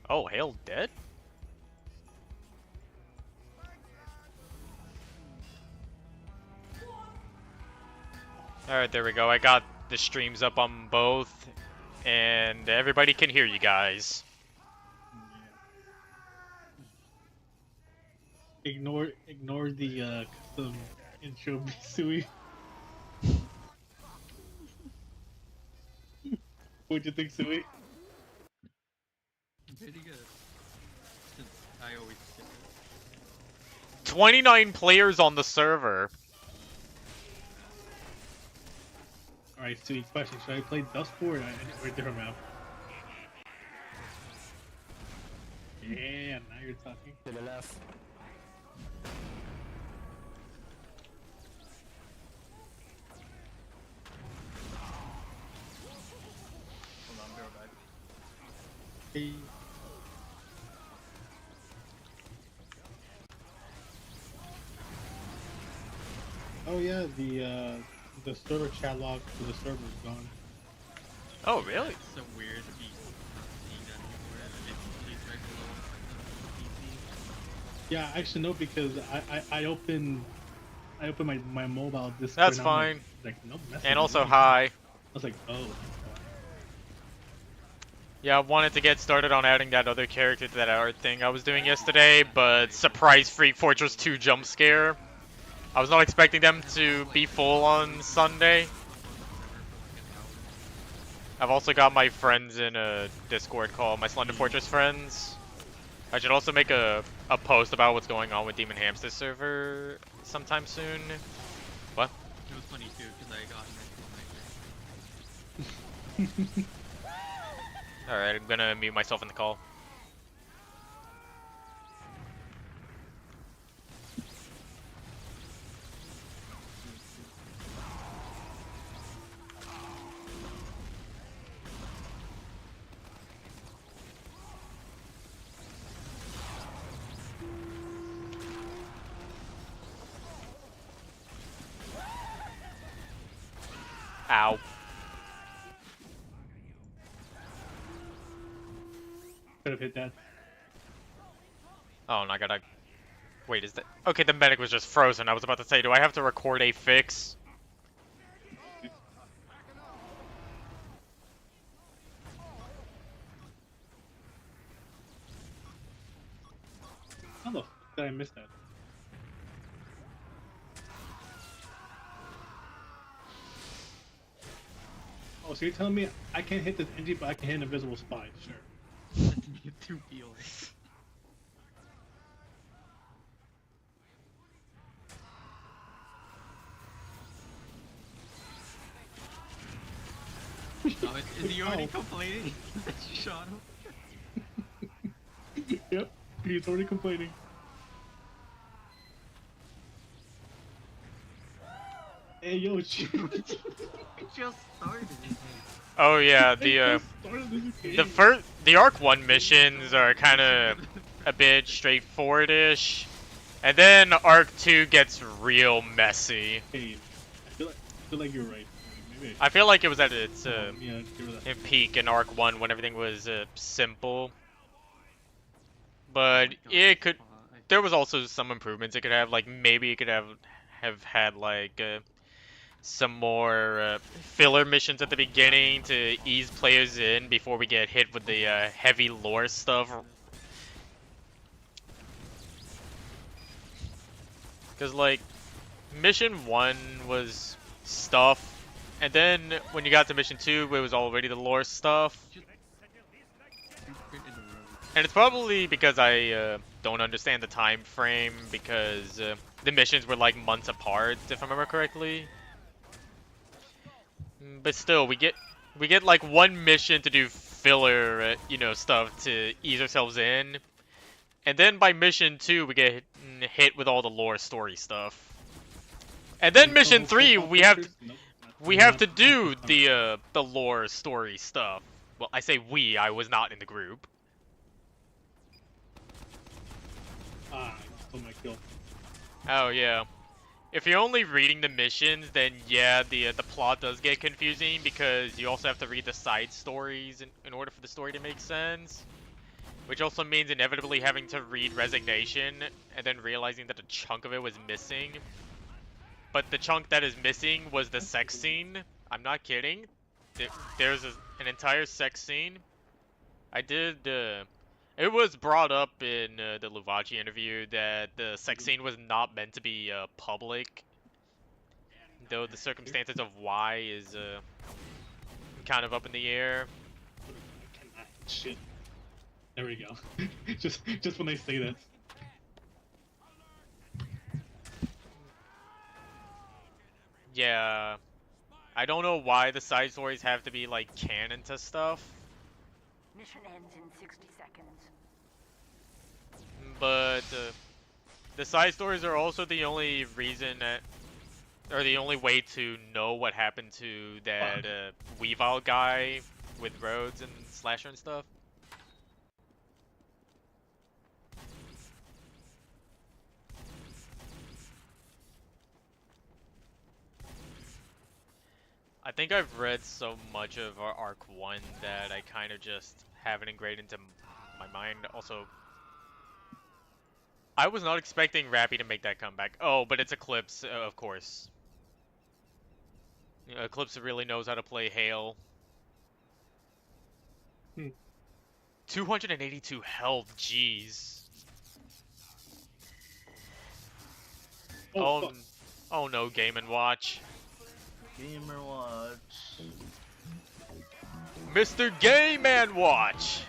Oh, Hale dead? Alright, there we go. I got the streams up on both, and everybody can hear you guys. Yeah. Ignore the custom intro, Misui. What'd you think, Sui? Pretty good. Since I always skip it. 29 players on the server. Alright, Sui, question. Should I play Dustboard or a different map? Yeah, now you're talking. To the left. Hold on, be right back. Hey. Oh yeah, the server chat log for the server is gone. Oh, really? It's so weird to be seeing that anymore. It's right below the PC. Yeah, actually no, because I opened my mobile Discord. That's and I'm fine. Like no message. And also, hi. I was like, oh. Yeah, I wanted to get started on adding that other character to that art thing I was doing yesterday, but surprise Freak Fortress 2 jump scare. I was not expecting them to be full on Sunday. I've also got my friends in a Discord called my Slender Fortress friends. I should also make a post about what's going on with Demon Hamster server sometime soon. What? It was funny too, because I got in it. Alright, I'm gonna mute myself in the call. Ow. Could have hit that. Oh, and I gotta... Wait, is that... Okay, the medic was just frozen. I was about to say, do I have to record a fix? How the f did I miss that? Oh, so you're telling me I can't hit this NG, but I can hit an invisible spy? Sure. You two feelings. Oh, is he already complaining that you shot him? Yep, he's already complaining. Hey, yo, chill. It just started. Oh yeah, the Arc 1 missions are kind of a bit straightforward-ish. And then Arc 2 gets real messy. Hey, I feel like you're right. Maybe I feel like it was at its yeah, give her that. peak in Arc 1 when everything was simple. But it could... There was also some improvements it could have, like maybe it could have had like some more filler missions at the beginning to ease players in before we get hit with the heavy lore stuff. Because like mission 1 was stuff, and then when you got to mission 2 it was already the lore stuff. And it's probably because I don't understand the time frame, because the missions were like months apart, if I remember correctly. But still, we get like one mission to do filler, you know, stuff to ease ourselves in, and then by mission 2 we get hit with all the lore story stuff. And then mission 3 we have to do the lore story stuff. Well, I say we. I was not in the group. Ah, stole my kill. Oh yeah. If you're only reading the missions, then yeah, the plot does get confusing because you also have to read the side stories in order for the story to make sense. which also means inevitably having to read Resignation and then realizing that a chunk of it was missing. But the chunk that is missing was the sex scene. I'm not kidding. There's an entire sex scene. I did. It was brought up in the Luvachi interview that the sex scene was not meant to be public, though the circumstances of why is kind of up in the air. Shit. There we go. just when they say that. Yeah, I don't know why the side stories have to be like canon to stuff, Mission ends in 60 seconds. but the side stories are also the only reason that, or the only way to know what happened to that Weavile guy with Rhodes and Slasher and stuff. I think I've read so much of our Arc 1 that I kind of just have it ingrained into my mind. Also, I was not expecting Rappy to make that comeback. Oh, but it's Eclipse, of course. You know, Eclipse really knows how to play Hale. 282 health, jeez. Oh, fuck. Oh no, Game & Watch. Gamer Watch. Mr. Game & Watch!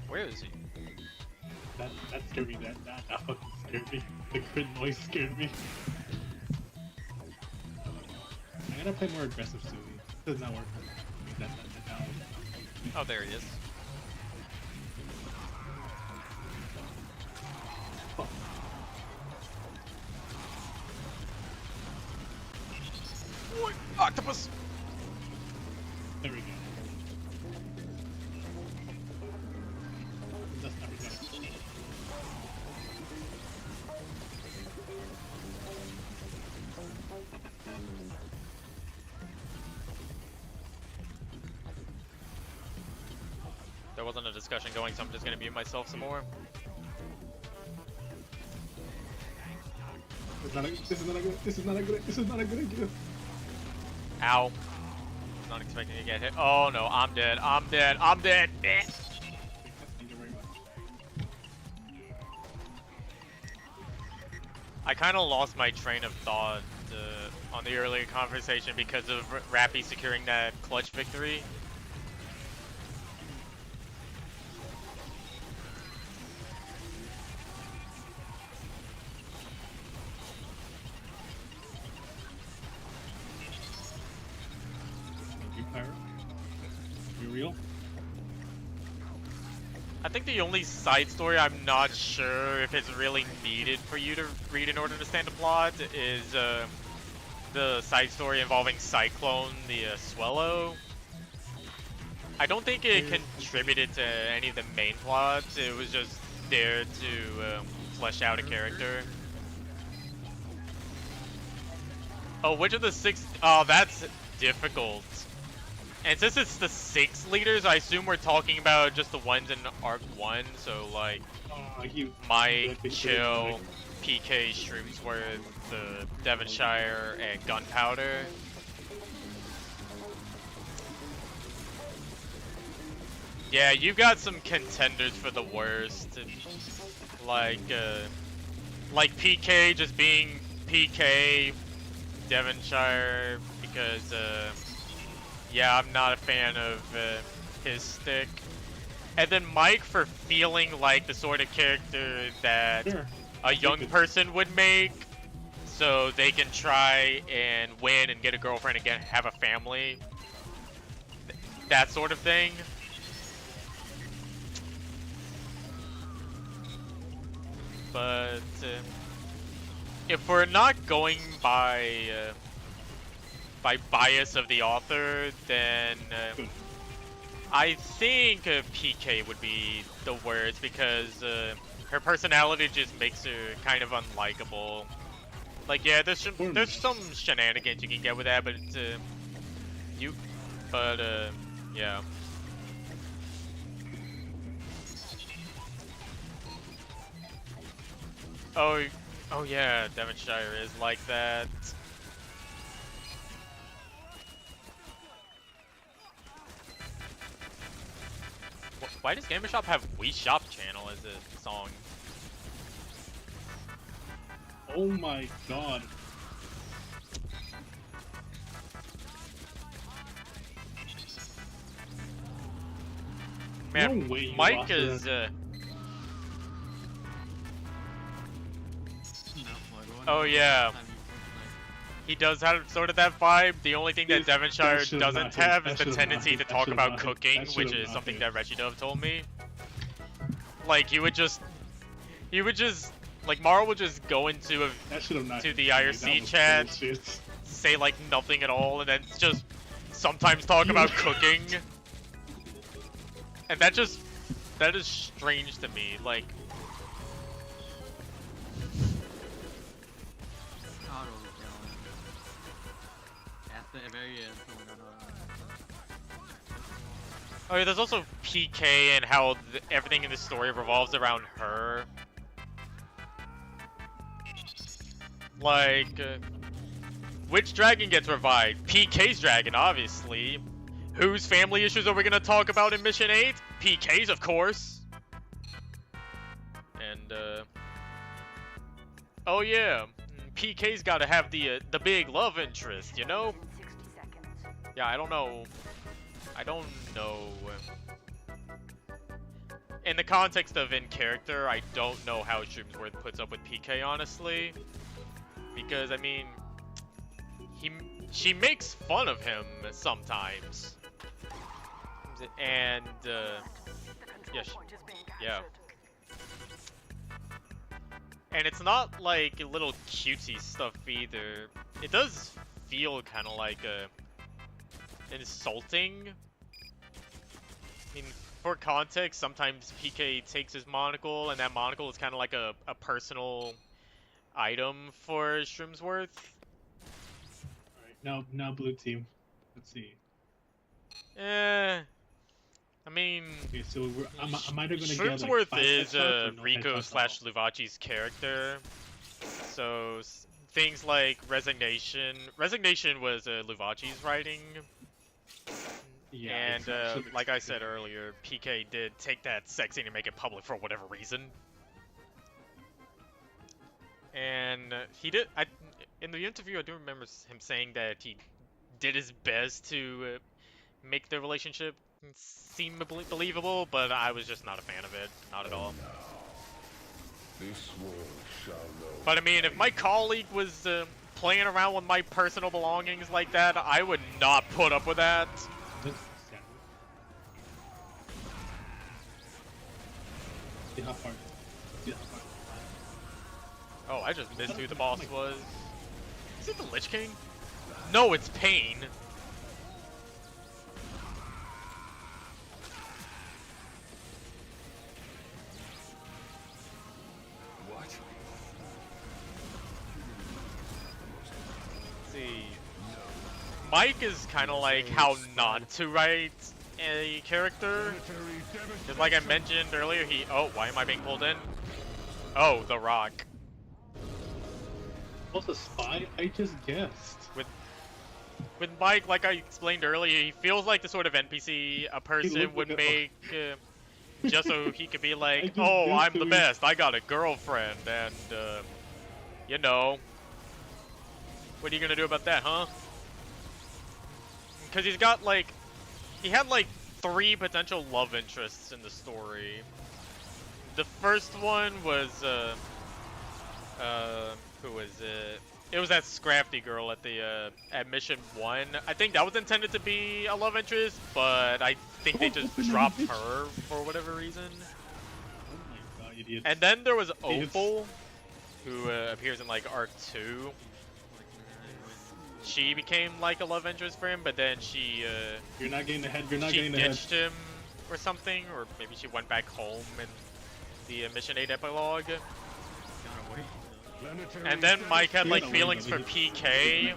Where is he? That scared me. That fucking scared me. The crit noise scared me. I gotta play more aggressive Suzy. Does not work. That. Oh, there he is. Fuck. What? Octopus! There we go. That's not regret. There wasn't a discussion going, so I'm just gonna mute myself some more. This is not a good idea. Ow. Not expecting to get hit. Oh no, I'm dead. I'm dead. Eh. Thank you very much. I kind of lost my train of thought on the earlier conversation because of Rappy securing that clutch victory. Thank you, Pyro. You real? I think the only side story I'm not sure if it's really needed for you to read in order to stand a plot is the side story involving Cyclone the Swallow. I don't think it contributed to any of the main plots. It was just there to flesh out a character. Oh, which of the 6? Oh, that's difficult. And since it's the 6 leaders, I assume we're talking about just the ones in Arc 1. So like Mike, Chill, PK, Shroomsworth, the Devonshire, and Gunpowder. Yeah, you've got some contenders for the worst. Like PK just being PK, Devonshire, because, yeah, I'm not a fan of his stick. And then Mike for feeling like the sort of character that a young person would make, so they can try and win and get a girlfriend and have a family. That sort of thing. But if we're not going by bias of the author, then I think PK would be the worst because her personality just makes her kind of unlikable. Like, yeah, there's some shenanigans you can get with that, but it's, yeah. Oh yeah, Devonshire is like that. Why does Gamer Shop have We Shop channel as a song? Oh my god. Man, No way you Mike lost is that. Oh, yeah. He does have sort of that vibe. The only thing that Devonshire doesn't have is the tendency to talk about cooking, which is something that Regidove told me. Like, he would just, like, Mara would just go into the IRC chat, say, like, nothing at all, and then just sometimes talk about cooking. And that is strange to me, like... At the very end, Oh yeah, there's also PK and how everything in the story revolves around her. Like, which dragon gets revived? PK's dragon, obviously. Whose family issues are we gonna talk about in Mission 8? PK's, of course. And, oh yeah, PK's gotta have the big love interest, you know? Yeah, I don't know. In the context of in character, I don't know how Shroomsworth puts up with PK, honestly. Because, I mean, she makes fun of him sometimes. And, yeah. And it's not like little cutesy stuff either. It does feel kind of like insulting. I mean, for context, sometimes PK takes his monocle, and that monocle is kind of like a personal item for Shroomsworth. Alright, now blue team. Let's see. I mean, okay, so I'm either gonna Shroomsworth get like is no Rico / Luvachi's character. So things like Resignation was Luvachi's writing. Yeah, And like I said earlier, PK did take that sexy and make it public for whatever reason. And he did. In the interview, I do remember him saying that he did his best to make the relationship seem believable, but I was just not a fan of it. Not at all. But I mean, if my colleague was playing around with my personal belongings like that, I would not put up with that. See how far. Oh, I just missed who the boss was. Is it the Lich King? No, it's Pain. What? Let's see. Mike is kind of like how not to write a character. Just like I mentioned earlier, oh, why am I being pulled in? Oh, The Rock. What's a spy? I just guessed. With Mike, like I explained earlier, he feels like the sort of NPC a person would make just so he could be like, oh, I'm the best, I got a girlfriend, and, you know, what are you gonna do about that, huh? Because he had like 3 potential love interests in the story. The first one was, who was it? It was that Scrafty girl at the at Mission 1. I think that was intended to be a love interest, but I think they just dropped her for whatever reason. Oh my god, idiots. And then there was Opal, who appears in like Arc 2. She became like a love interest for him, but then she You're not getting ahead. You're not she getting ahead. ditched him or something, or maybe she went back home in the Mission 8 epilogue. And then Mike had like No, feelings no, for he- PK,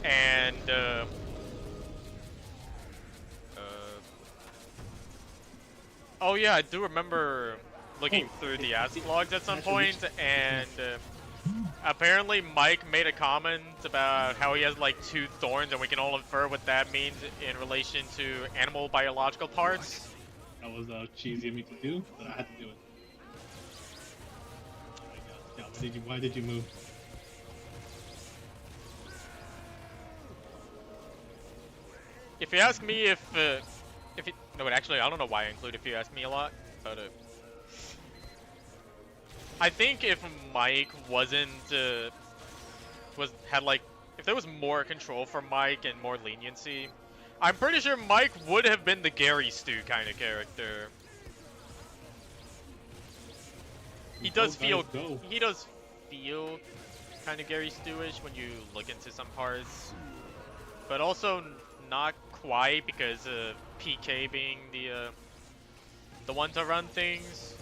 and oh yeah, I do remember looking through the ask logs at some point, and apparently Mike made a comment about how he has like 2 thorns, and we can all infer what that means in relation to animal biological parts. That was cheesy of me to do, but I had to do it. Yeah, why did you move? If you ask me if it, no, actually, I don't know why I include if you ask me a lot, but I think if Mike wasn't had like if there was more control for Mike and more leniency, I'm pretty sure Mike would have been the Gary Stu kind of character. He does feel kind of Gary Stu-ish when you look into some parts, but also not quite because of PK being the one to run things.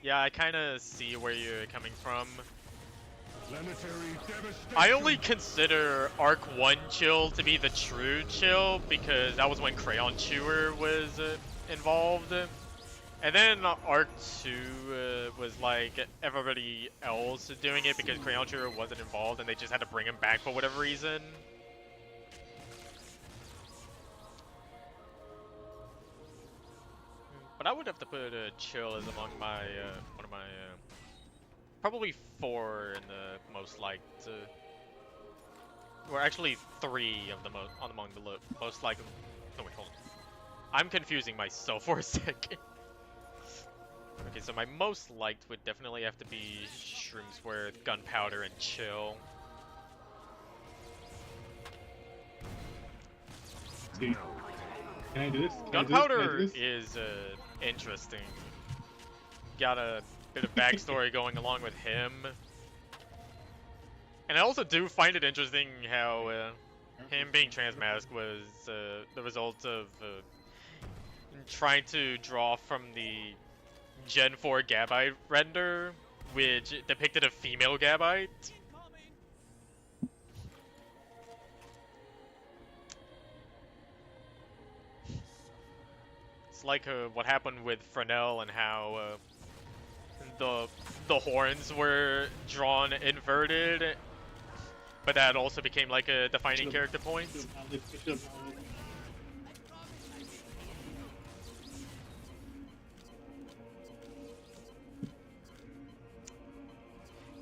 Yeah, I kind of see where you're coming from. I only consider Arc 1 chill to be the true chill because that was when Crayon Chewer was involved. And then Arc 2 was like everybody else doing it because Crayon Chewer wasn't involved and they just had to bring him back for whatever reason. But I would have to put chill as among my one of my probably 4 in the most liked. Or actually 3 of the most among the most liked. No wait, hold on. I'm confusing myself for a second. Okay, so my most liked would definitely have to be Shroomsworth, Gunpowder, and Chill. Dude, can I do this? Gunpowder is interesting. Got a bit of backstory going along with him. And I also do find it interesting how him being Transmask was the result of trying to draw from the Gen 4 Gabite render, which depicted a female Gabite. It's like what happened with Fresnel and how the horns were drawn inverted, but that also became like a defining character point.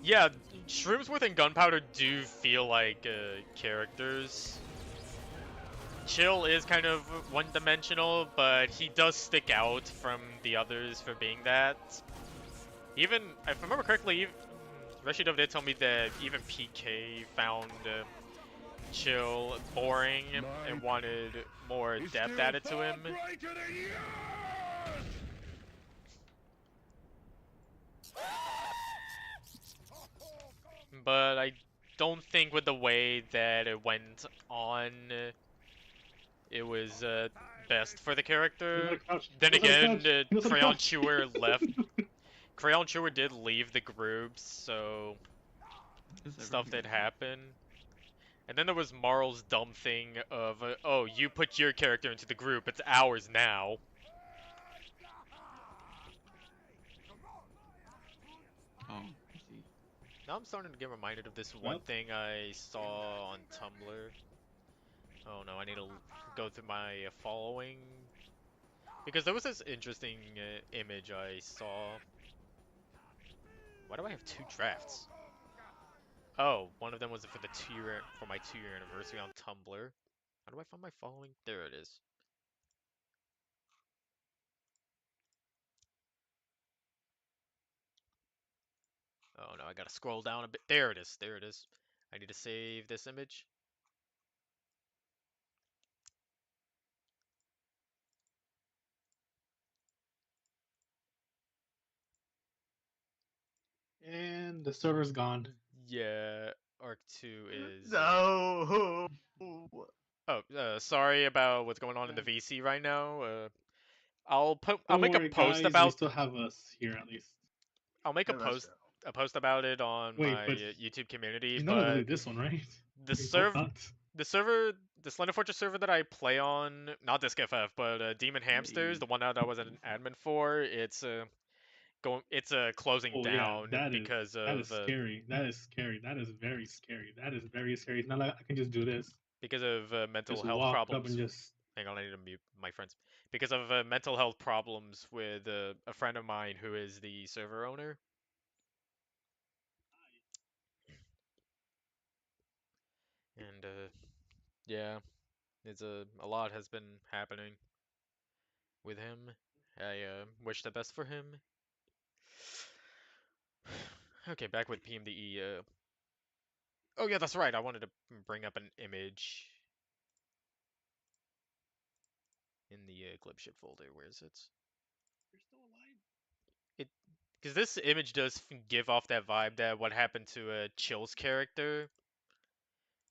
Yeah, Shroomsworth and Gunpowder do feel like characters. Chill is kind of one-dimensional, but he does stick out from the others for being that. Even, if I remember correctly, Reshidov did tell me that even PK found Chill boring and wanted more depth added to him. But I don't think with the way that it went on, it was best for the character. Then again, Crayon Chewer left. Crayon Chewer did leave the group, so stuff did happen. And then there was Marl's dumb thing of, oh, you put your character into the group, it's ours now. Oh, I see. Now I'm starting to get reminded of this one thing I saw on Tumblr. Oh no, I need to go through my following. Because there was this interesting image I saw. Why do I have 2 drafts? Oh, one of them was for the for my 2-year anniversary on Tumblr. How do I find my following? There it is. Oh no, I gotta scroll down a bit. There it is. There it is. I need to save this image. And the server's gone. Yeah. Arc 2 is. No. Oh, sorry about what's going on in the VC right now. I'll Don't make a worry, post guys. We about. still have us here at least. I'll make Yeah, that's true. a post about it on Wait, my but YouTube community. he's not gonna But delete this one, right? the We hope serv not. the server, the Slender Fortress server that I play on, not Disc FF, but Demon Hamsters, the one that I was an admin for, it's closing Oh yeah, down because that is of scary. That is scary. That is very scary. That is very scary. It's not like I can just do this. mental Just health walk up and problems. just. Hang on, I need to mute my friends. Because of mental health problems with a friend of mine who is the server owner. And yeah, it's a lot has been happening with him. I wish the best for him. Okay, back with PMDE. Oh yeah, that's right. I wanted to bring up an image in the Glibship folder. Where is it? You're still alive. Because this image does give off that vibe that what happened to Chill's character.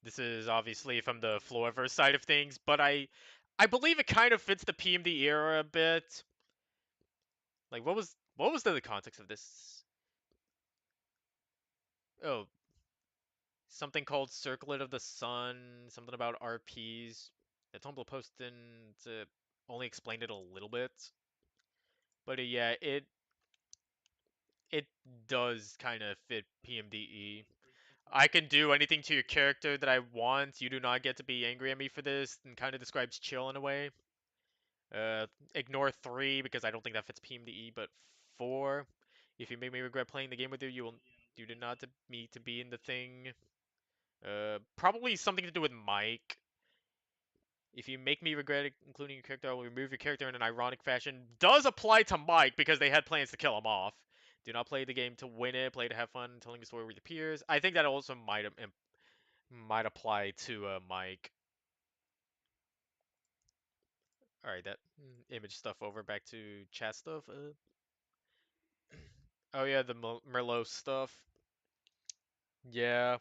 This is obviously from the Floorverse side of things, but I believe it kind of fits the PMD era a bit. Like what was the context of this? Oh, something called Circlet of the Sun, something about RPs. The Tumblr post didn't only explained it a little bit. But yeah, it does kind of fit PMDE. I can do anything to your character that I want. You do not get to be angry at me for this, and kind of describes Chill in a way. Ignore 3 because I don't think that fits PMDE, but 4. If you make me regret playing the game with you, you do not to me to be in the thing. Probably something to do with Mike. If you make me regret it, including your character, I will remove your character in an ironic fashion. Does apply to Mike because they had plans to kill him off. Do not play the game to win it. Play to have fun, telling the story with your peers. I think that also might apply to Mike. All right, that image stuff over. Back to chat stuff. Oh yeah, the Merlot stuff. Yeah.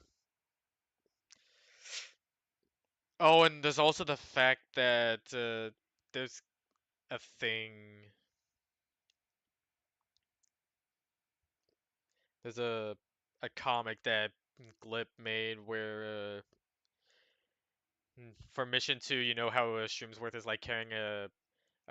Oh, and there's also the fact that there's a thing. There's a comic that Glip made where for mission 2, you know how Shroomsworth is like carrying a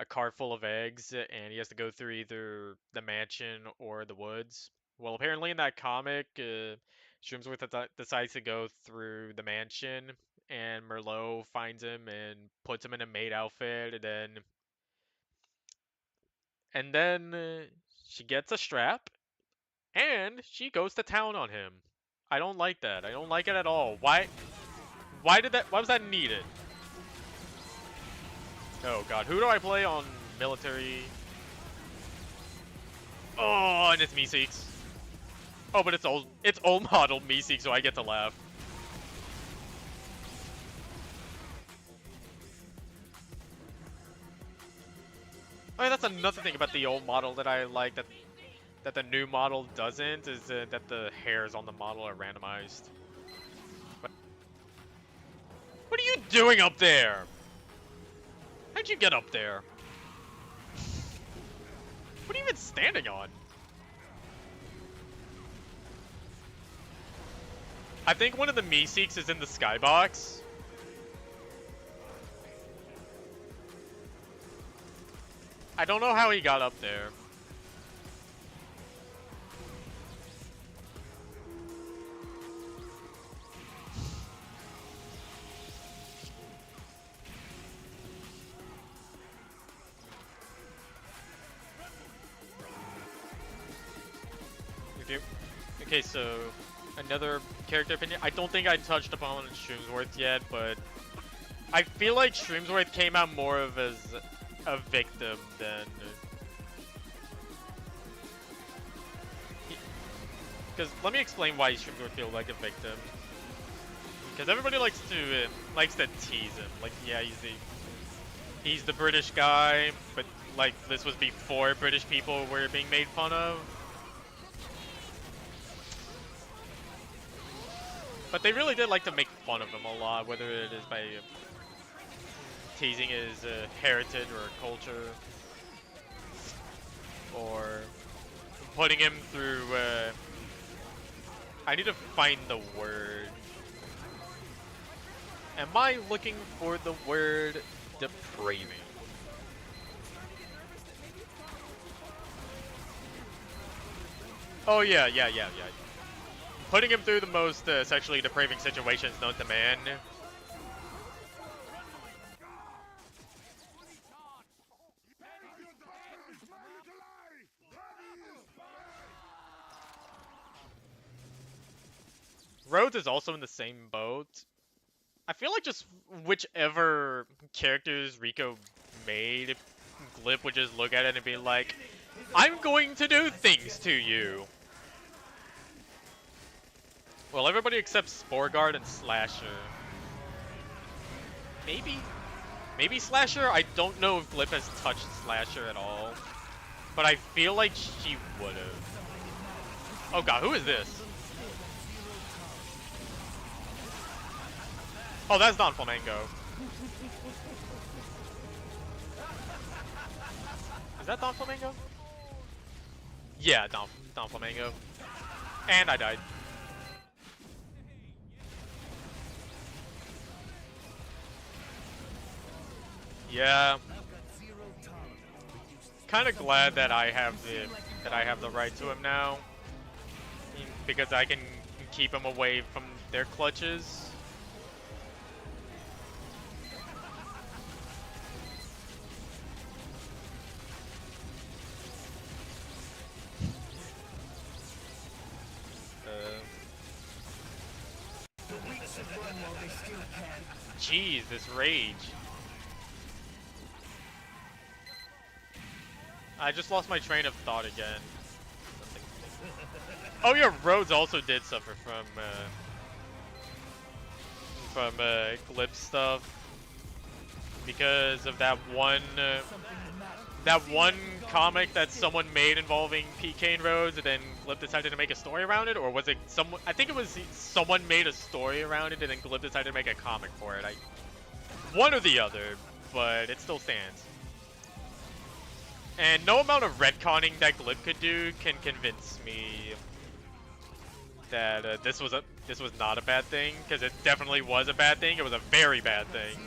cart full of eggs and he has to go through either the mansion or the woods. Well, apparently in that comic, Shroomsworth decides to go through the mansion and Merlot finds him and puts him in a maid outfit and then she gets a strap and she goes to town on him. I don't like that. I don't like it at all. Why was that needed? Oh god, who do I play on military? Oh, and it's Meeseeks. Oh, but it's old model Meeseeks, so I get to laugh. Oh, yeah, that's another thing about the old model that I like that the new model doesn't, is that the hairs on the model are randomized. What are you doing up there? How'd you get up there? What are you even standing on? I think one of the Meeseeks is in the skybox. I don't know how he got up there. Okay, so another character opinion. I don't think I touched upon Shroomsworth yet, but I feel like Shroomsworth came out more of as a victim than... Because let me explain why Shroomsworth feels like a victim. Because everybody likes to tease him. Like, yeah, he's the British guy, but like this was before British people were being made fun of. But they really did like to make fun of him a lot, whether it is by teasing his heritage or culture, or putting him through. I need to find the word. Am I looking for the word depraving? Oh yeah. Putting him through the most sexually depraving situations known to man. Rhodes is also in the same boat. I feel like just whichever characters Rico made, Glip would just look at it and be like, I'm going to do things to you. Well, everybody except Sporeguard and Slasher. Maybe Slasher? I don't know if Glip has touched Slasher at all. But I feel like she would've. Oh god, who is this? Oh, that's Don Flamingo. Is that Don Flamingo? Yeah, Don Flamingo. And I died. Yeah. Kind of glad that I have the right to him now, because I can keep him away from their clutches. Jeez, this rage. I just lost my train of thought again. Oh yeah, Rhodes also did suffer from Glip stuff because of that one comic that someone made involving PK and Rhodes, and then Glip decided to make a story around it, or was it someone? I think it was someone made a story around it, and then Glip decided to make a comic for it. One or the other, but it still stands. And no amount of retconning that Glip could do can convince me that this was not a bad thing, because it definitely was a bad thing. It was a very bad thing.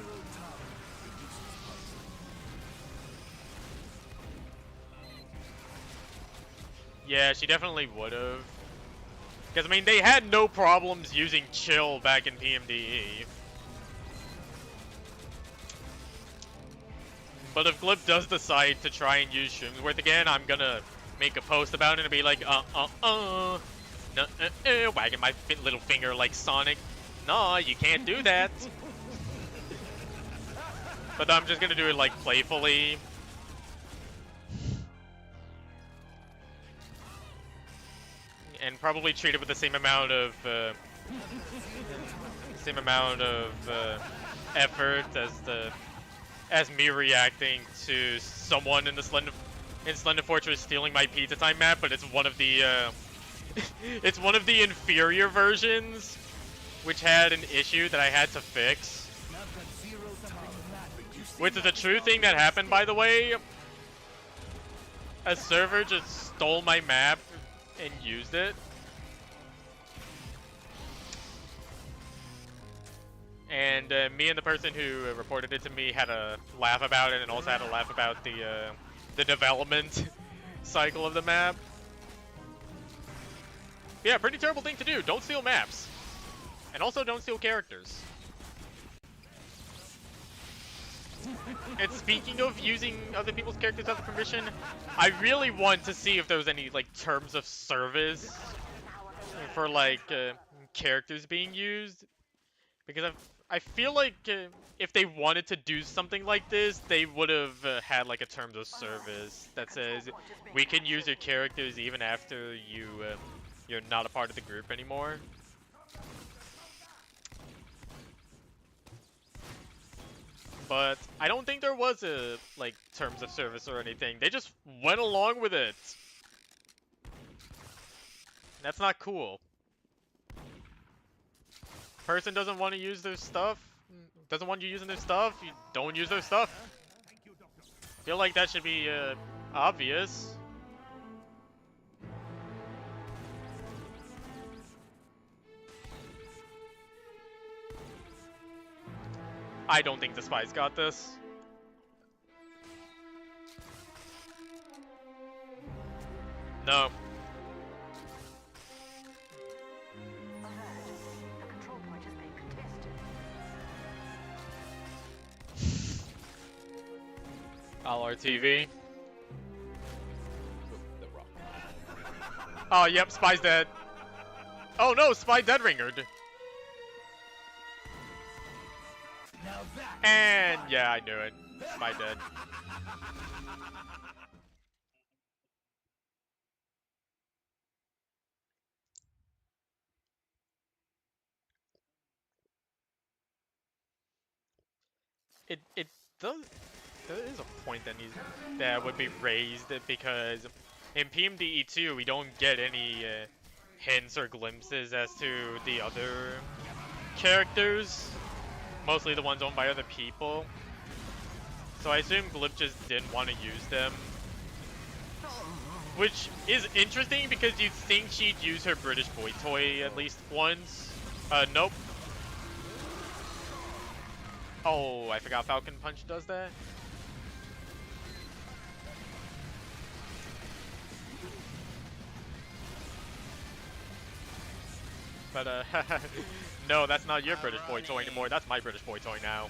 Yeah, she definitely would have. Because, I mean, they had no problems using Chill back in PMDE. But if Glip does decide to try and use Shroomsworth again, I'm gonna make a post about it and be like, wagging my little finger like Sonic. No, you can't do that. But I'm just gonna do it like playfully. And probably treat it with the same amount of effort as me reacting to someone in the Slender Fortress stealing my Pizza Time map, but it's one of the it's one of the inferior versions, which had an issue that I had to fix. Which is a true thing that happened, by the way. A server just stole my map and used it. And me and the person who reported it to me had a laugh about it, and also had a laugh about the development cycle of the map. Yeah, pretty terrible thing to do. Don't steal maps. And also don't steal characters. And speaking of using other people's characters without permission, I really want to see if there was any like terms of service for like characters being used, because I feel like if they wanted to do something like this, they would have had like a terms of service that says we can use your characters even after you're not a part of the group anymore. But I don't think there was a like terms of service or anything. They just went along with it. That's not cool. person doesn't want to use their stuff, doesn't want you using their stuff, you don't use their stuff. Feel like that should be obvious. I don't think the spies got this. No. Alert. The control point is being contested. LRTV. Oh, yep, Spy's dead. Oh no, Spy dead ringered. And yeah, I knew it. Spy dead. It does. There is a point that would be raised because in PMDE2 we don't get any hints or glimpses as to the other characters, mostly the ones owned by other people. So I assume Glip just didn't want to use them, which is interesting because you'd think she'd use her British boy toy at least once. Nope. Oh, I forgot Falcon Punch does that. But, no, that's not your British boy toy anymore. That's my British boy toy now.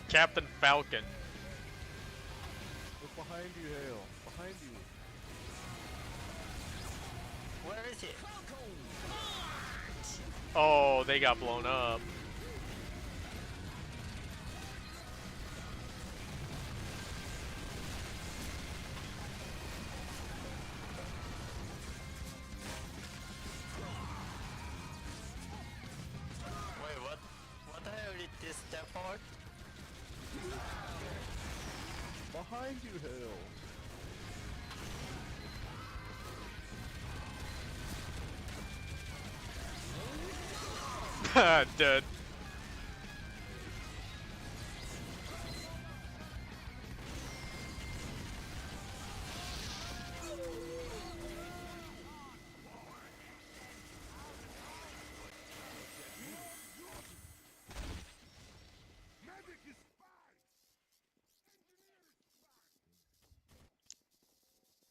Captain Falcon. Look behind you, Hale. Behind you. Where is it? Oh, they got blown up. Wait, what? What the hell did this teleport? Behind you, Hale. Dead.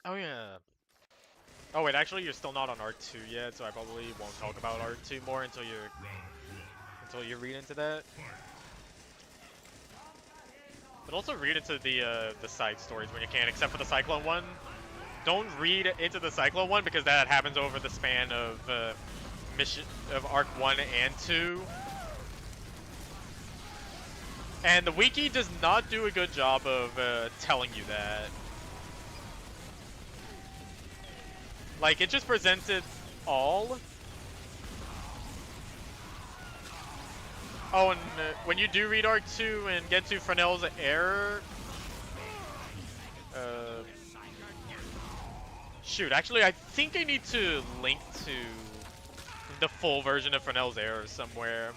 Oh yeah. Oh wait, actually you're still not on Arc 2 yet, so I probably won't talk about Arc 2 more until you read into that. But also read into the side stories when you can, except for the Cyclone one. Don't read into the Cyclone one because that happens over the span of Arc 1 and 2. And the wiki does not do a good job of telling you that. Like, it just presents it all. Oh, and when you do read Arc 2 and get to Fresnel's error... shoot, actually, I think I need to link to the full version of Fresnel's error somewhere.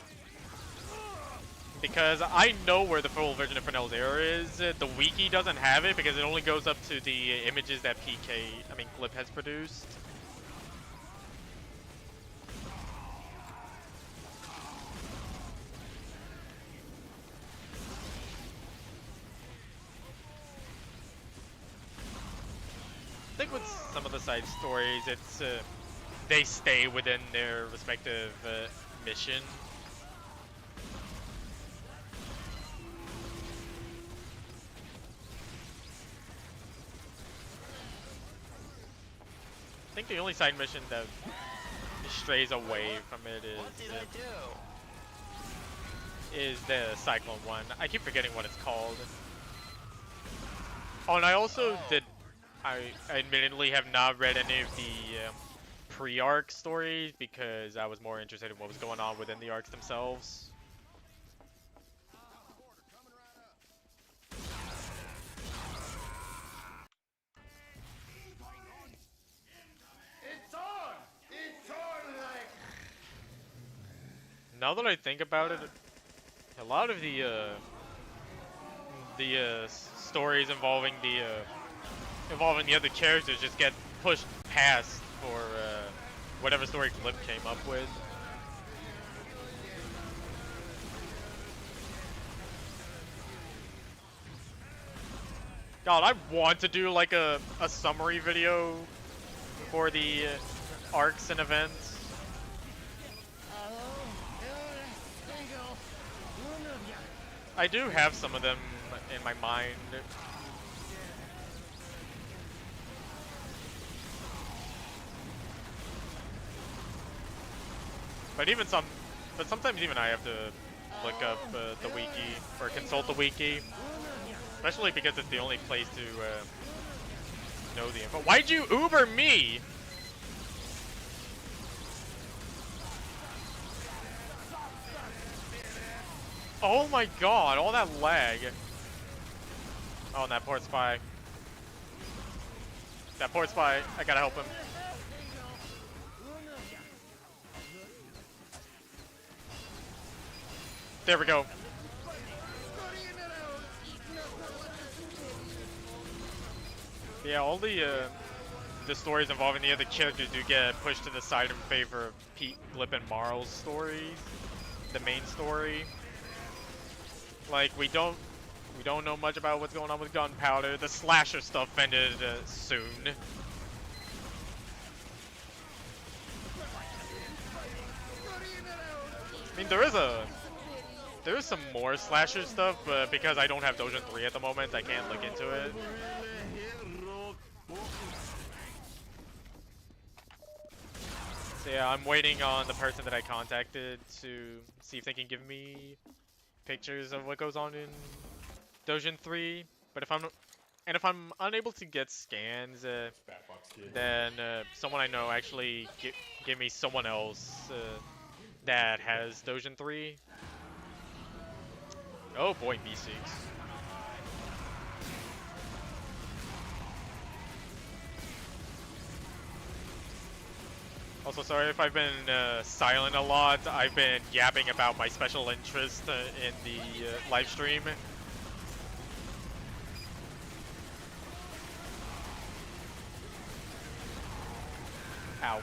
Because I know where the full version of Fresnel's error is. The wiki doesn't have it because it only goes up to the images that Glip has produced. I think with some of the side stories, it's they stay within their respective mission. I think the only side mission that strays away from it What did I do? is the Cyclone one. I keep forgetting what it's called. Oh, and I also I admittedly have not read any of the pre-arc stories because I was more interested in what was going on within the arcs themselves. Now that I think about it, a lot of the stories involving the other characters just get pushed past for whatever story Flip came up with. God, I want to do like a summary video for the arcs and events. I do have some of them in my mind. But sometimes even I have to look up the wiki or consult the wiki, especially because it's the only place to know the info. Why'd you Uber me? Oh my god, all that lag. Oh, and that poor spy. That poor spy, I gotta help him. There we go. Yeah, all the stories involving the other characters do get pushed to the side in favor of Pete, Blip, and Marl's story, the main story. Like we don't know much about what's going on with Gunpowder. The slasher stuff ended soon. I mean, there is some more slasher stuff, but because I don't have Dojin 3 at the moment, I can't look into it. So yeah, I'm waiting on the person that I contacted to see if they can give me pictures of what goes on in Dojin 3. But if I'm unable to get scans, then someone I know actually give me someone else that has Dojin 3. Oh boy, B6. Also, sorry if I've been silent a lot. I've been yapping about my special interest in the live stream. Ow.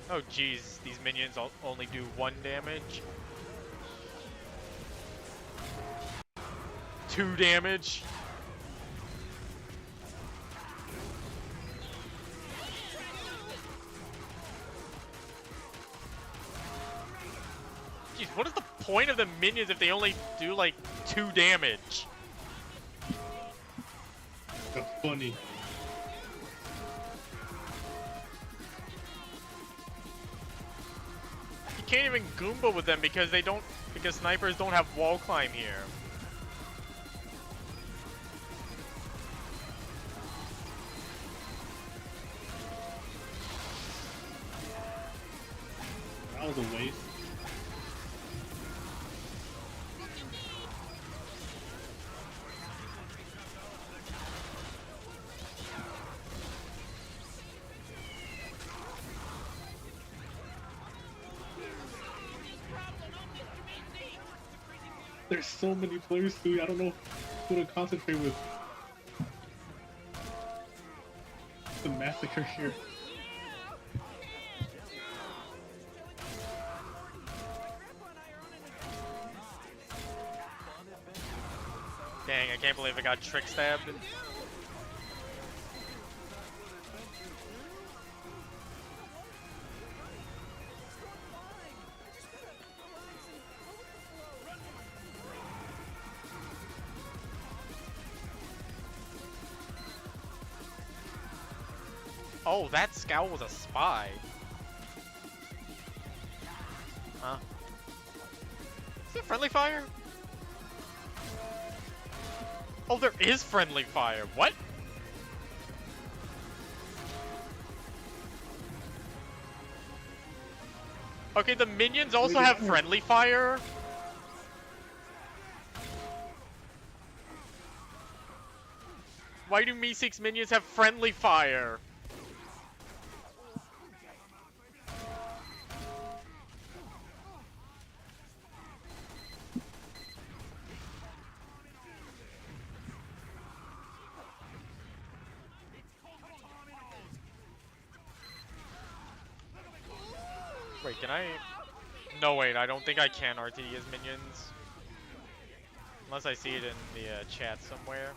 Oh geez, these minions only do 1 damage. 2 damage. Jeez, what is the point of the minions if they only do like 2 damage? That's funny. You can't even Goomba with them because snipers don't have wall climb here. That was a waste. There's so many players too. I don't know who to concentrate with. It's a massacre here. Dang, I can't believe I got trick stabbed. Oh, that scout was a spy. Huh? Is it friendly fire? Oh, there is friendly fire. What? Okay, the minions also Wait, have no. friendly fire. Why do Meeseek's minions have friendly fire? Wait, can I? No, wait, I don't think I can RTD as minions. Unless I see it in the chat somewhere.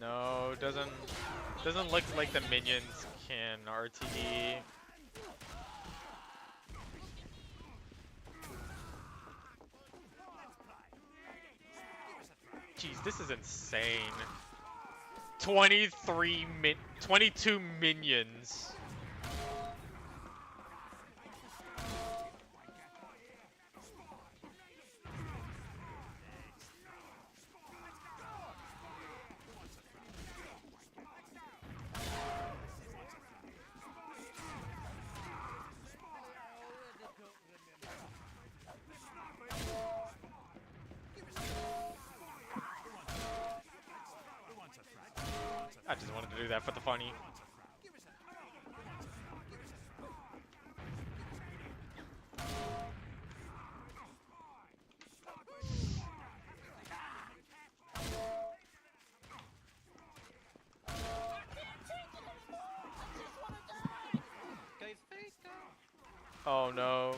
No, doesn't look like the minions can RTD. Jeez, this is insane. 22 minions. I just wanted to do that for the funny. Guys, face down. Oh no.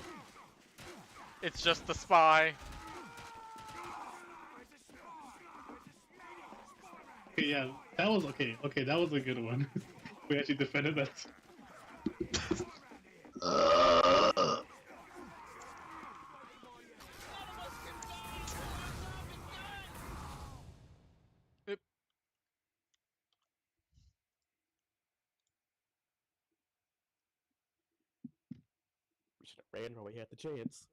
It's just the spy. Okay, yeah, that was okay. Okay, that was a good one. We actually defended that. Oop. We should have ran while we had the chance.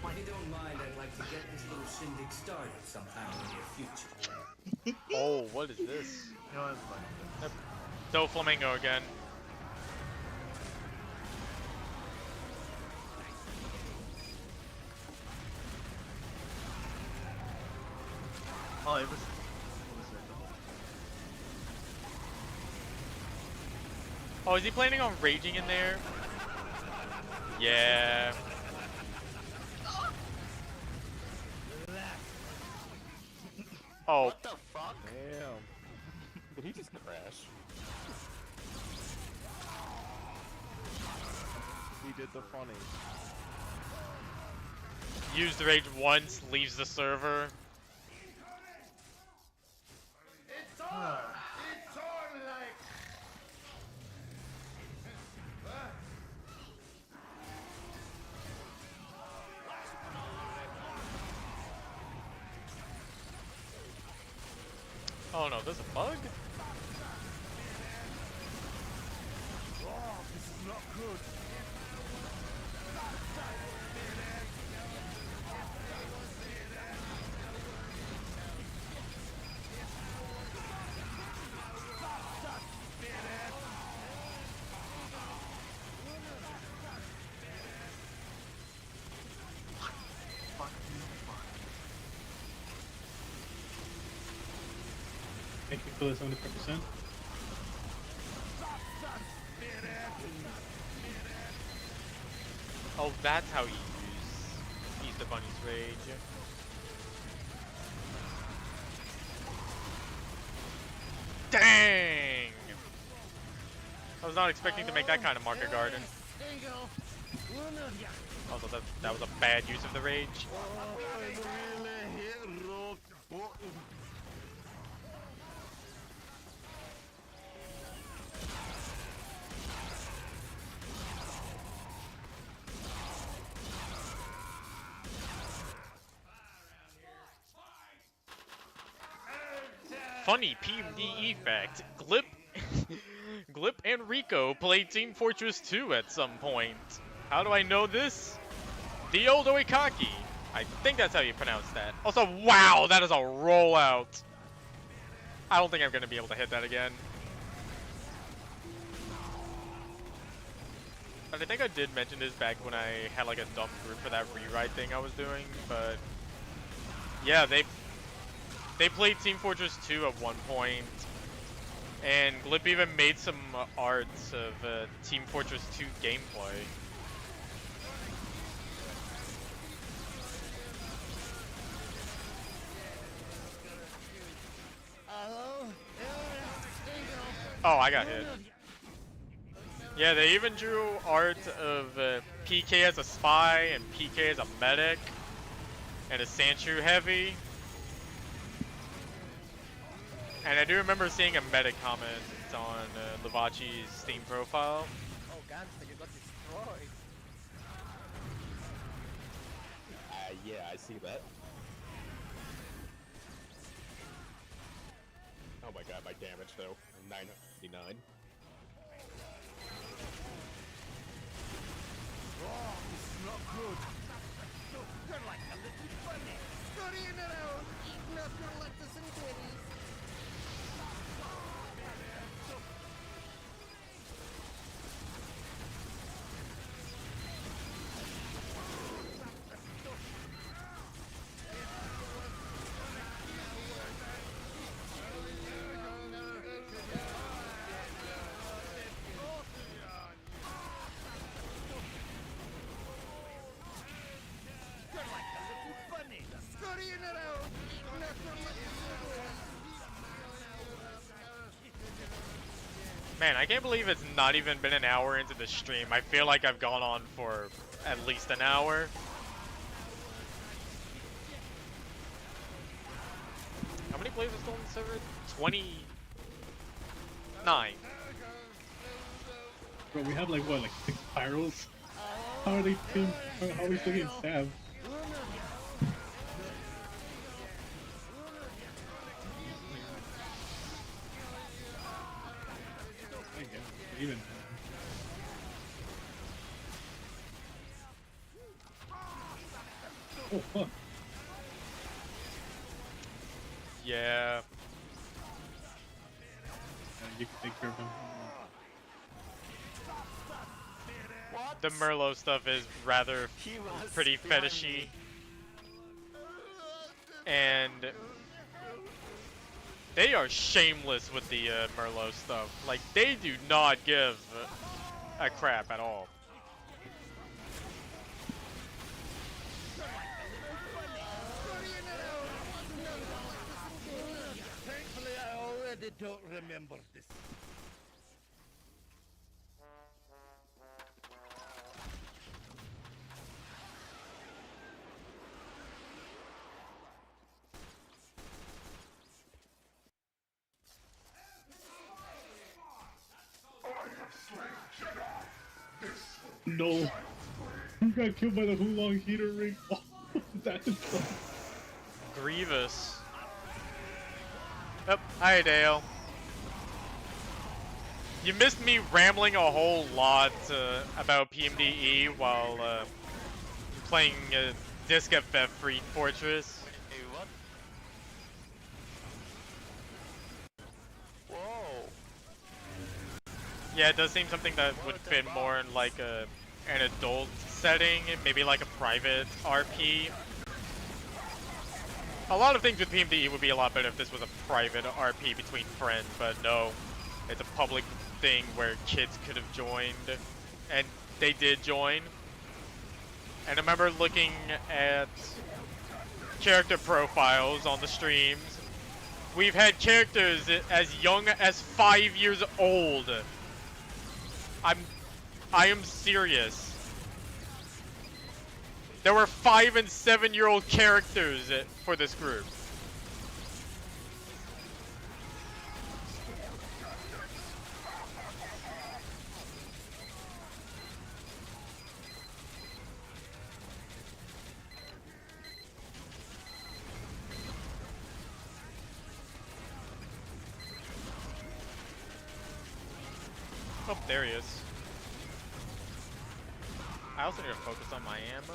If you don't mind, I'd like to get this little shindig started sometime in the near future. Oh, what is this? You know, that's fine. Doflamingo again. Oh, it was Oh, is he planning on raging in there? Yeah. Oh, What the fuck? Damn. Did he just crash? He did the funny. use the rage once, leaves the server. Oh no, there's a bug? Oh, this is not good. Thank you for the 75%. Oh, that's how you use the bunny's rage. Dang! I was not expecting to make that kind of market garden. Also, that was a bad use of the rage. funny PMDE fact. Glip and Rico played Team Fortress 2 at some point. How do I know this? The old Oikaki. I think that's how you pronounce that. Also, wow, that is a rollout. I don't think I'm going to be able to hit that again. But I think I did mention this back when I had like a dumb group for that rewrite thing I was doing, but yeah, they played Team Fortress 2 at one point, and Glip even made some art of Team Fortress 2 gameplay. Oh, I got hit. Yeah, they even drew art of PK as a spy and PK as a medic and a Sandshrew heavy. And I do remember seeing a medic comment on Lavachi's Steam profile. Oh, Gangsta, you got destroyed. Yeah, I see that. Oh my god, my damage though. 959. Oh, this is not good. You're like a little bunny, scurrying around, eating up your lettuce and berries. Man, I can't believe it's not even been an hour into the stream. I feel like I've gone on for at least an hour. How many players are still on the server? 29. Bro, we have like what, like 6 pyros? How are they still? How are we still getting stabbed? I guess even. Oh fuck! Yeah. You can take care of him. The Merlot stuff is rather pretty fetishy. And they are shameless with the Merlot stuff. Like, they do not give a crap at all. Thankfully, I already don't remember this. No! You got killed by the Hulong heater ring. Oh, that is so... Grievous. Oh, hi Dale. You missed me rambling a whole lot about PMDE while playing Disc FF Free Fortress. Hey, what? Whoa. Yeah, it does seem something that would fit more in like an adult setting, maybe like a private RP. A lot of things with PMDE would be a lot better if this was a private RP between friends, but no. It's a public thing where kids could have joined, and they did join. And I remember looking at character profiles on the streams. We've had characters as young as 5 years old. I am serious. There were 5 and 7-year-old characters for this group. Oh, there he is. I also need to focus on my ammo.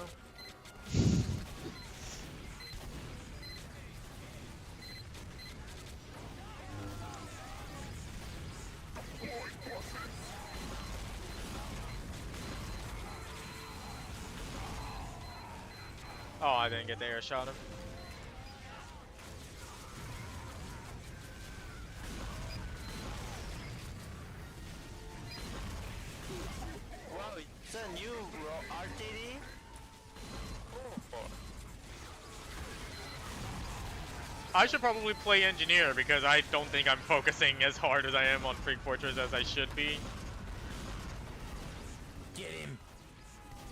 Oh, I didn't get the air shot him. Wow, it's a new RTD? Oh. I should probably play engineer because I don't think I'm focusing as hard as I am on Freak Fortress as I should be. Get him!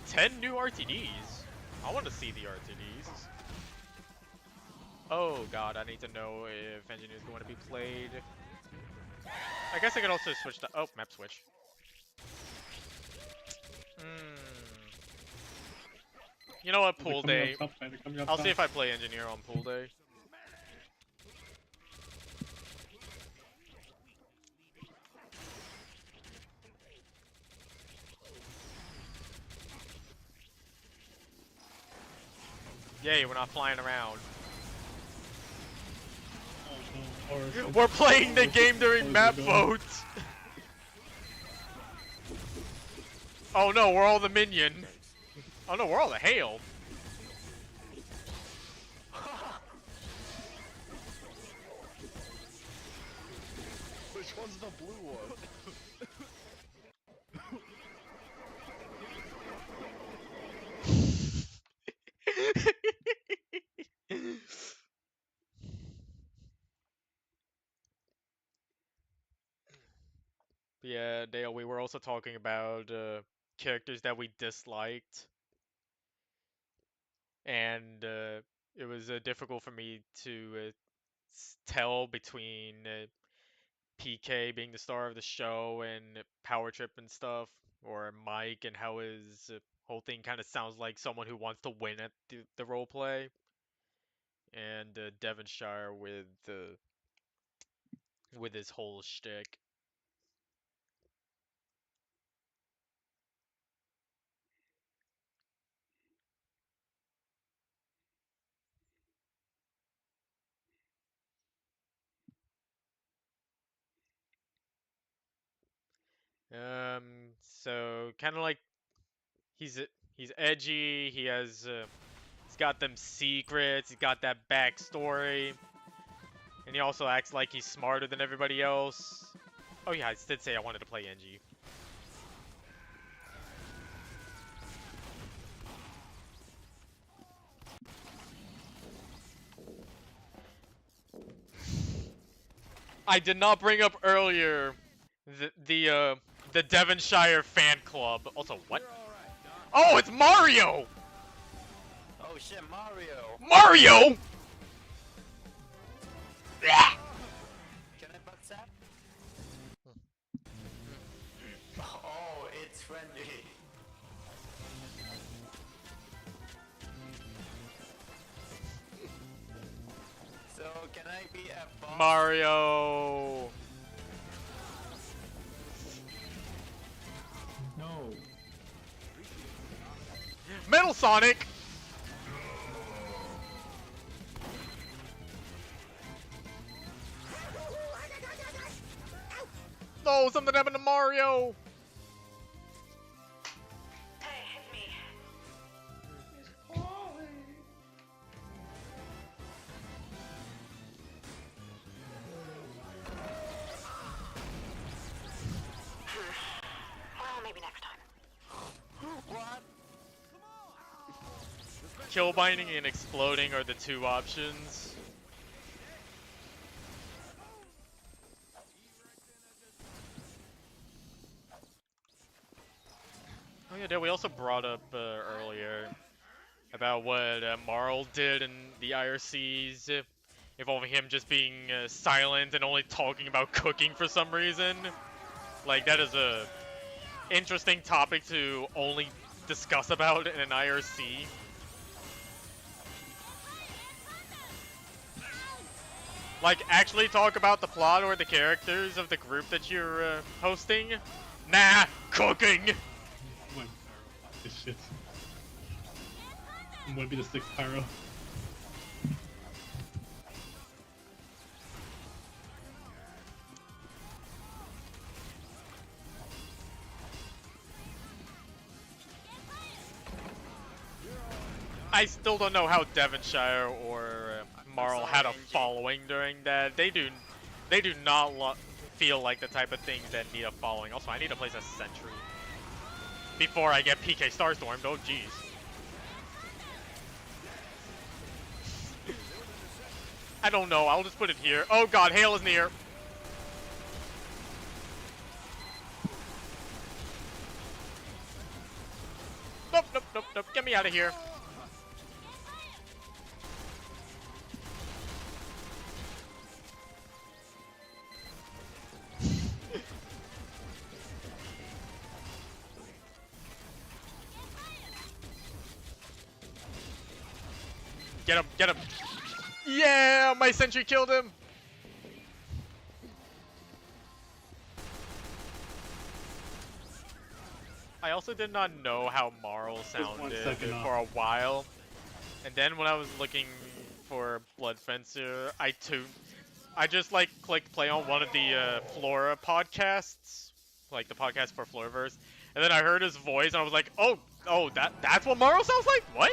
10 new RTDs? I want to see the RTDs. Oh god, I need to know if engineer is going to be played. I guess I could also switch to— oh, map switch. You know what, pool They're day. coming up top, they're coming up I'll top. see if I play engineer on pool day. Yay, we're not flying around. Oh, no. Or- We're playing the game during Oh, map no. votes. Oh no, we're all the minion. Oh no, we're all the hail. Which one's the blue one? Yeah, Dale, we were also talking about characters that we disliked. And it was difficult for me to tell between PK being the star of the show and Power Trip and stuff, or Mike and how his whole thing kind of sounds like someone who wants to win at the role play, and Devonshire with his whole shtick. So kind of like he's he's edgy. He's got them secrets. He's got that backstory. And he also acts like he's smarter than everybody else. Oh yeah, I did say I wanted to play NG. I did not bring up earlier the Devonshire fan club. Also, what? Oh, it's Mario! Oh shit, Mario! Mario! Ah! Can I butt zap? Oh, it's friendly. So, can I be a boss? Mario! No. Metal Sonic! No, something happened to Mario! Hey, it's me. Well, maybe next time. What? Kill binding and exploding are the two options. Oh yeah, we also brought up earlier about what Marl did in the IRCs, involving him just being silent and only talking about cooking for some reason. Like, that is a interesting topic to only discuss about in an IRC. Like, actually talk about the plot or the characters of the group that you're hosting, Nah, cooking. My pyro. This shit. I'm gonna be the 6th pyro. I still don't know how Devonshire or Marl had a following during that. They do not feel like the type of things that need a following. Also, I need to place a sentry before I get PK Starstormed. Oh, jeez. I don't know. I'll just put it here. Oh god, hail is near. Nope, nope, nope, nope. Get me out of here. Get him, get him. Yeah, my sentry killed him. I also did not know how Marl sounded for a while. And then when I was looking for Blood Fencer, I just like clicked play on one of the Flora podcasts, like the podcast for Floraverse, and then I heard his voice and I was like, oh, that's what Marl sounds like? What?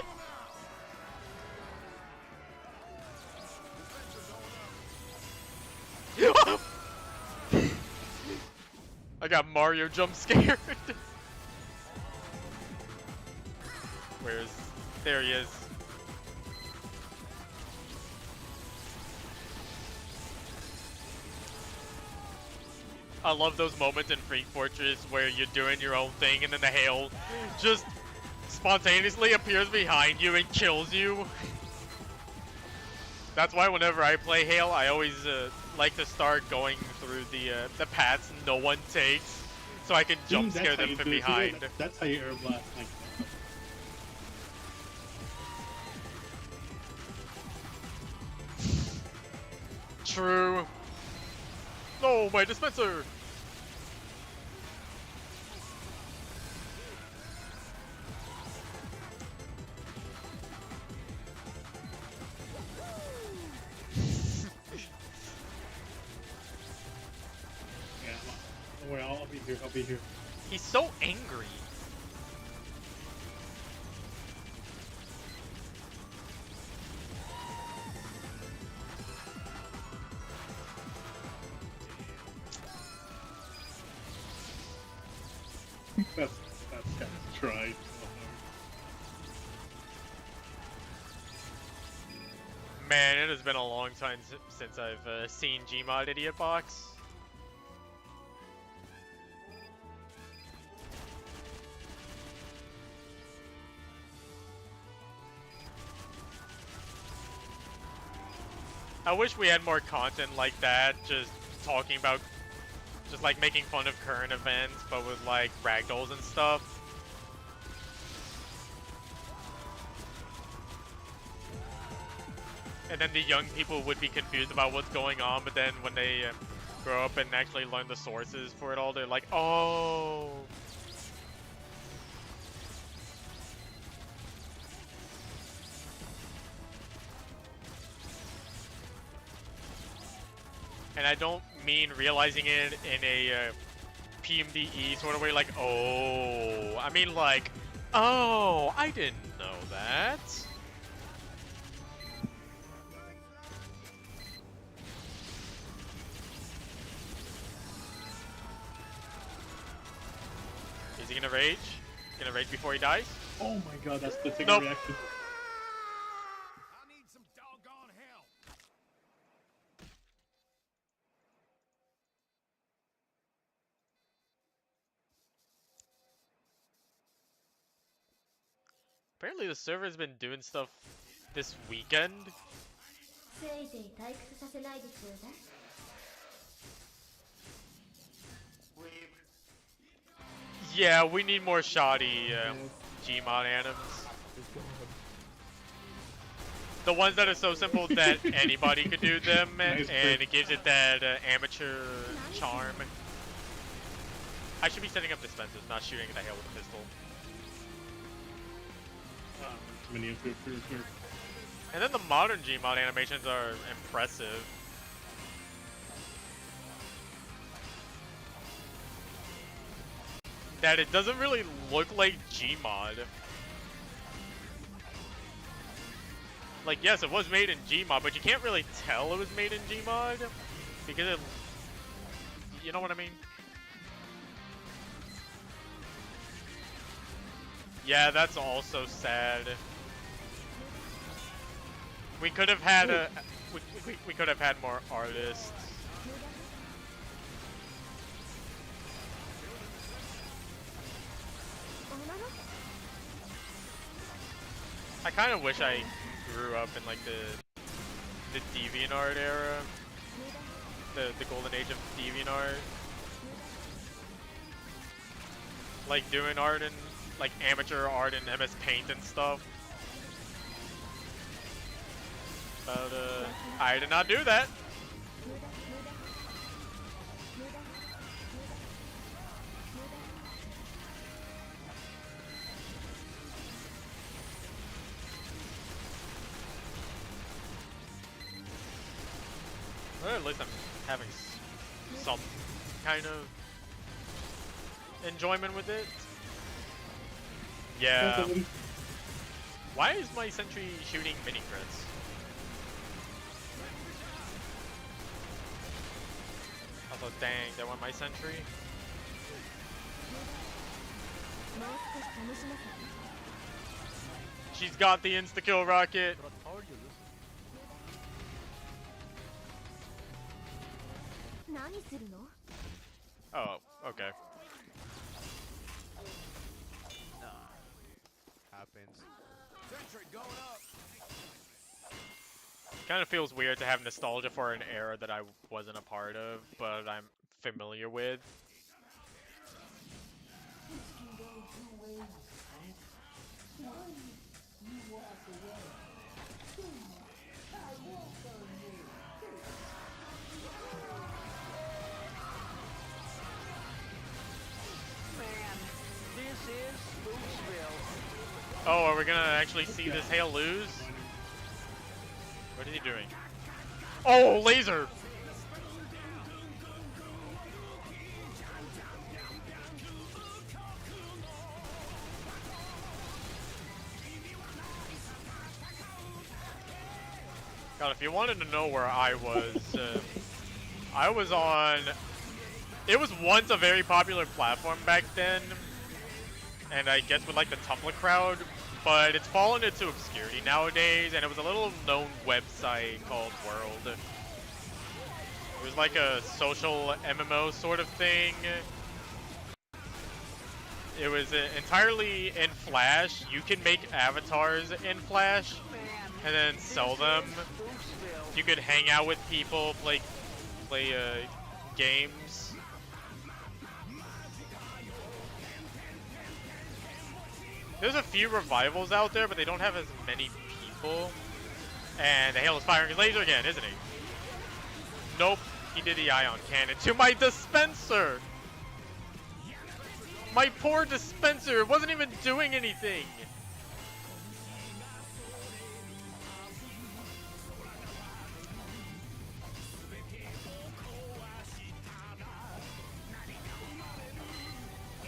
I got Mario jump scared. There he is. I love those moments in Freak Fortress where you're doing your own thing and then the hail just spontaneously appears behind you and kills you. That's why whenever I play Hail, I always like to start going through the paths no one takes, so I can jump scare them from behind. That's how you air blast. Like, True. No, my dispenser. yeah, don't worry, I'll be here. I'll be here. He's so angry. That's kind of tried so hard. Man, it has been a long time since I've seen Gmod Idiot Box. I wish we had more content like that, just talking about, just like making fun of current events, but with like ragdolls and stuff. And then the young people would be confused about what's going on, but then when they grow up and actually learn the sources for it all, they're like, oh. And I don't mean realizing it in a PMDE sort of way, like, oh. I mean like, oh, I didn't know that. Is he gonna rage? Gonna rage before he dies? Oh my god, that's the thing Nope. reaction. I need some doggone help. Apparently the server's been doing stuff this weekend. せいぜい退屈させないでちょうだい。Yeah, we need more shoddy Gmod anims. The ones that are so simple that anybody could do them, Nice and it gives it that amateur charm. I should be setting up dispensers, not shooting at the hail with a pistol. Many of your here. And then the modern Gmod animations are impressive. That it doesn't really look like Gmod. Like, yes, it was made in Gmod, but you can't really tell it was made in Gmod because it, you know what I mean? Yeah, that's also sad. We could have had a, we could have had more artists. I kind of wish I grew up in like the DeviantArt era, the golden age of DeviantArt, like doing art and like amateur art in MS Paint and stuff. But I did not do that. Well, at least I'm having some kind of enjoyment with it. Yeah. Why is my sentry shooting mini crits? Also, dang, they want my sentry. She's got the insta-kill rocket. Oh, okay. Happens. Kind of feels weird to have nostalgia for an era that I wasn't a part of, but I'm familiar with. Oh, are we gonna actually see this Hail lose? What is he doing? Oh, laser! God, if you wanted to know where I was on... It was once a very popular platform back then, and I guess with like the Tumblr crowd, but it's fallen into obscurity nowadays, and it was a little known website called World. It was like a social MMO sort of thing. It was entirely in Flash. You can make avatars in Flash and then sell them. You could hang out with people, play games. There's a few revivals out there, but they don't have as many people. And the Hail is firing his laser again, isn't he? Nope, he did the ion cannon to my dispenser! My poor dispenser wasn't even doing anything!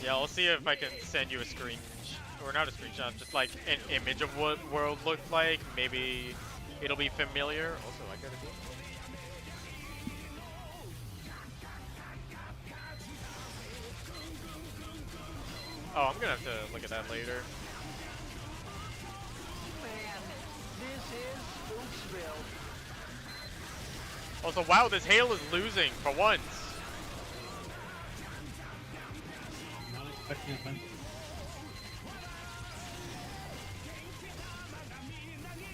Yeah, I'll see if I can send you a screen. Or not a screenshot, just like an image of what World looked like. Maybe it'll be familiar. Also, I gotta do. Oh, I'm gonna have to look at that later. Man, this is Spooksville. Also, wow, this Hail is losing for once. Not expecting a fence.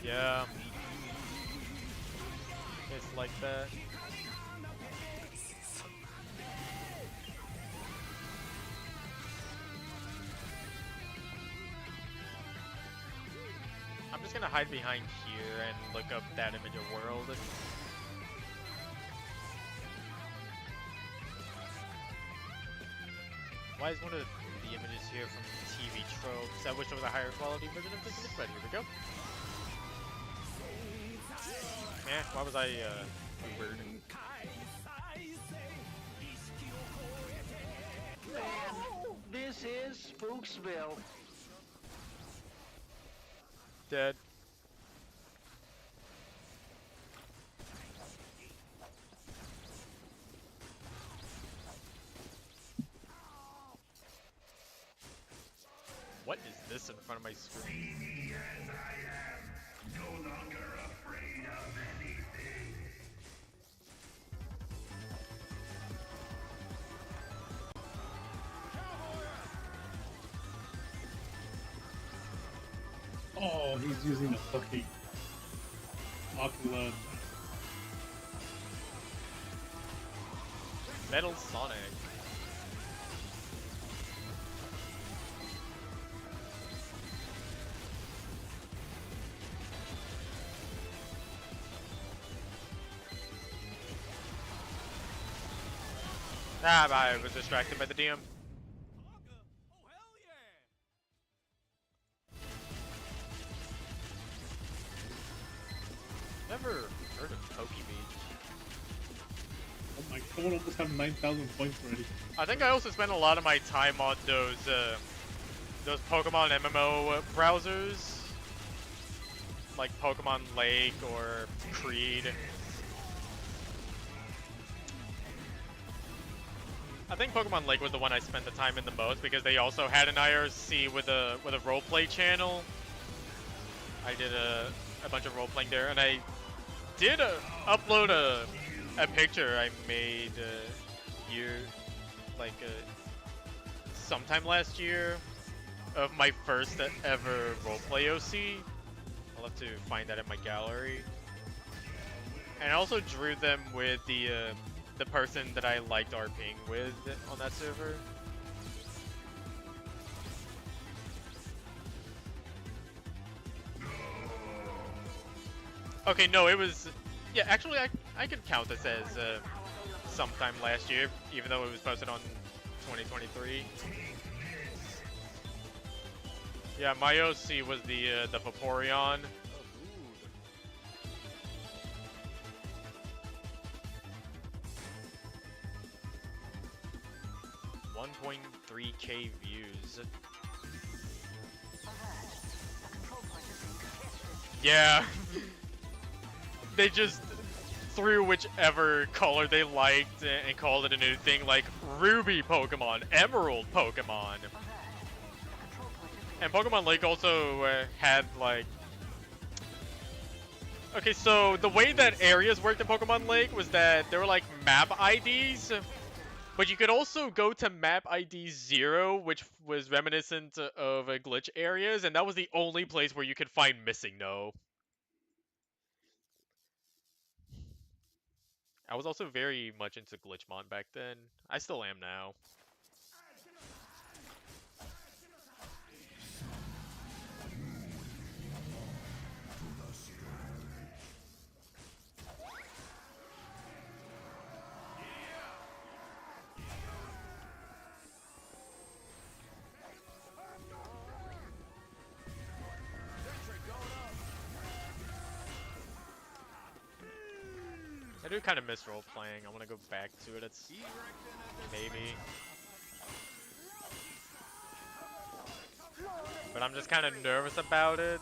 Yeah. It's like that. I'm just gonna hide behind here and look up that image of World. Why is one of the images here from TV tropes? I wish there was a higher quality version of this image, but here we go. Why was I weird? This is Spooksville. Dead. What is this in front of my screen? Oh, he's using a fucking Aqualad. Metal Sonic. Ah, I was distracted by the DM. Never heard of Pokebeach. Oh my god, I almost have 9,000 points already. I think I also spent a lot of my time on those Pokemon MMO browsers, like Pokemon Lake or Creed. I think Pokemon Lake was the one I spent the time in the most because they also had an IRC with a roleplay channel. I did a bunch of roleplaying there, and I did upload a picture I made sometime last year of my first ever roleplay OC. I'll have to find that in my gallery. And I also drew them with the person that I liked RPing with on that server. Okay, no, it was... Yeah, actually, I could count this as sometime last year, even though it was posted on 2023. Yeah, my OC was the Vaporeon. 1.3k views. Yeah. They just threw whichever color they liked and called it a new thing, like Ruby Pokemon, Emerald Pokemon. And Pokemon Lake also had like... Okay, so the way that areas worked in Pokemon Lake was that there were like map IDs, but you could also go to map ID 0, which was reminiscent of glitch areas, and that was the only place where you could find Missing No. I was also very much into Glitchmon back then. I still am now. I do kind of miss role playing. I want to go back to it. It's maybe, but I'm just kind of nervous about it.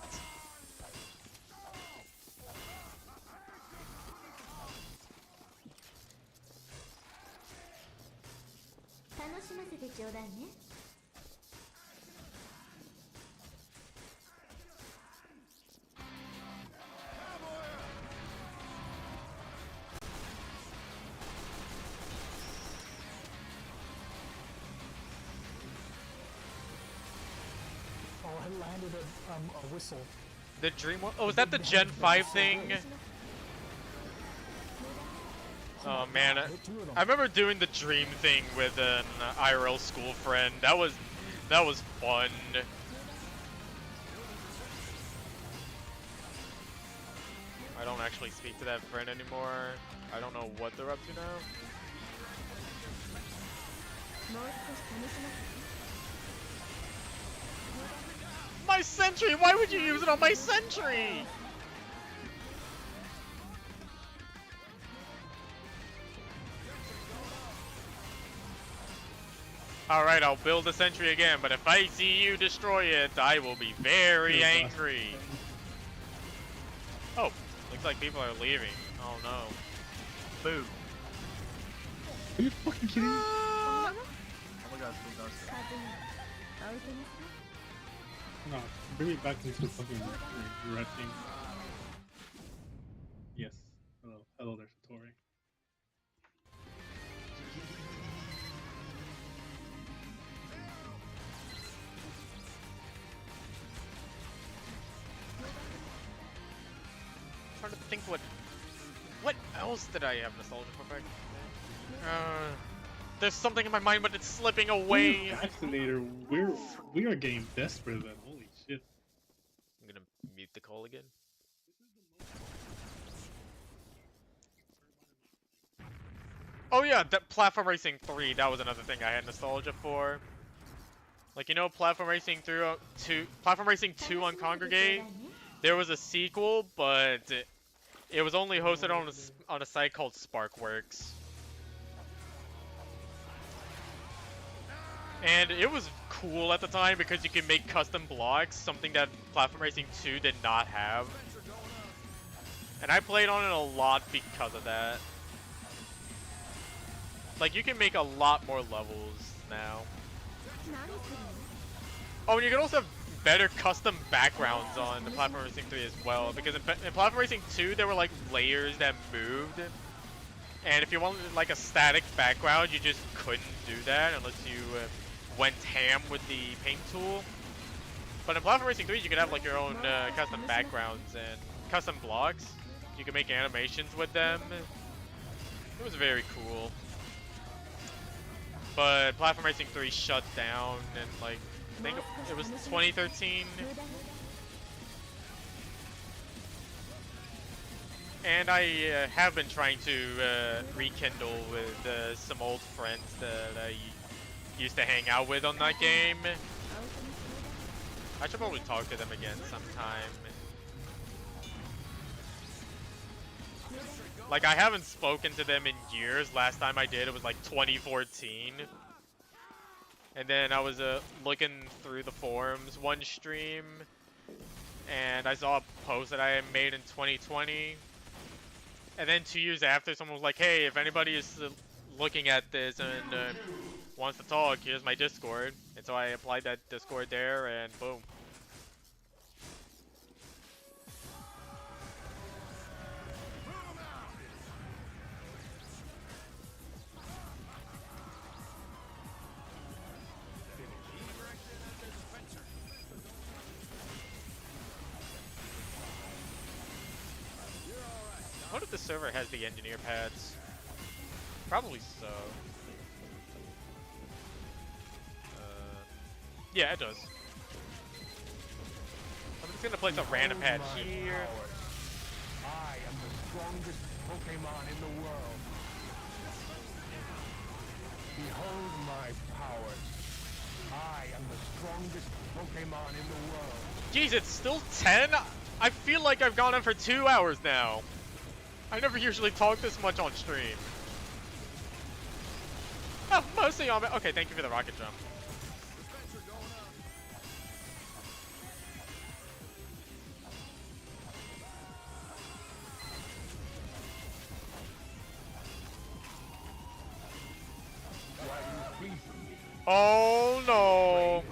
Oh, I landed a whistle. The Dream one? Oh, is that the Gen 5 thing? Oh man, I remember doing the Dream thing with an IRL school friend. That was fun. I don't actually speak to that friend anymore. I don't know what they're up to now. My sentry! Why would you use it on my sentry? Alright, I'll build a sentry again, but if I see you destroy it, I will be very angry. Oh, looks like people are leaving. Oh no. Boo. Are you fucking kidding me? Oh my god, still does. No, bring me back into the fucking red thing. Yes. Hello. Hello there, Satori. Trying to think what else did I have nostalgia for back then? There's something in my mind, but it's slipping away. Vaccinator, we are getting desperate then. Holy shit. I'm gonna mute the call again. Oh yeah, that Platform Racing 3, that was another thing I had nostalgia for. Like, you know, Platform Racing 2 on Congregate, there was a sequel, but it was only hosted on a site called Sparkworks. And it was cool at the time because you could make custom blocks, something that Platform Racing 2 did not have. And I played on it a lot because of that. Like, you can make a lot more levels now. Oh, and you can also have better custom backgrounds on the Platform Racing 3 as well, because in Platform Racing 2 there were like layers that moved, and if you wanted like a static background you just couldn't do that unless you went ham with the paint tool. But in Platform Racing 3 you could have like your own custom backgrounds and custom blocks. You could make animations with them. It was very cool. But Platform Racing 3 shut down in like, I think it was 2013. And I have been trying to rekindle with some old friends that I used to hang out with on that game. I should probably talk to them again sometime. Like, I haven't spoken to them in years. Last time I did, it was like 2014. And then I was looking through the forums one stream, and I saw a post that I had made in 2020. And then 2 years after, someone was like, hey, if anybody is looking at this and wants to talk, here's my Discord. And so I applied that Discord there, and boom. I wonder if the server has the engineer pads. Probably so. Yeah, it does. I'm just gonna place a random pad here. I am the strongest Pokemon in the world. Behold my powers. I am the strongest Pokemon in the world. Jeez, it's still 10? I feel like I've gone on for 2 hours now. I never usually talk this much on stream. Oh, mostly on... Okay, thank you for the rocket jump. Oh no!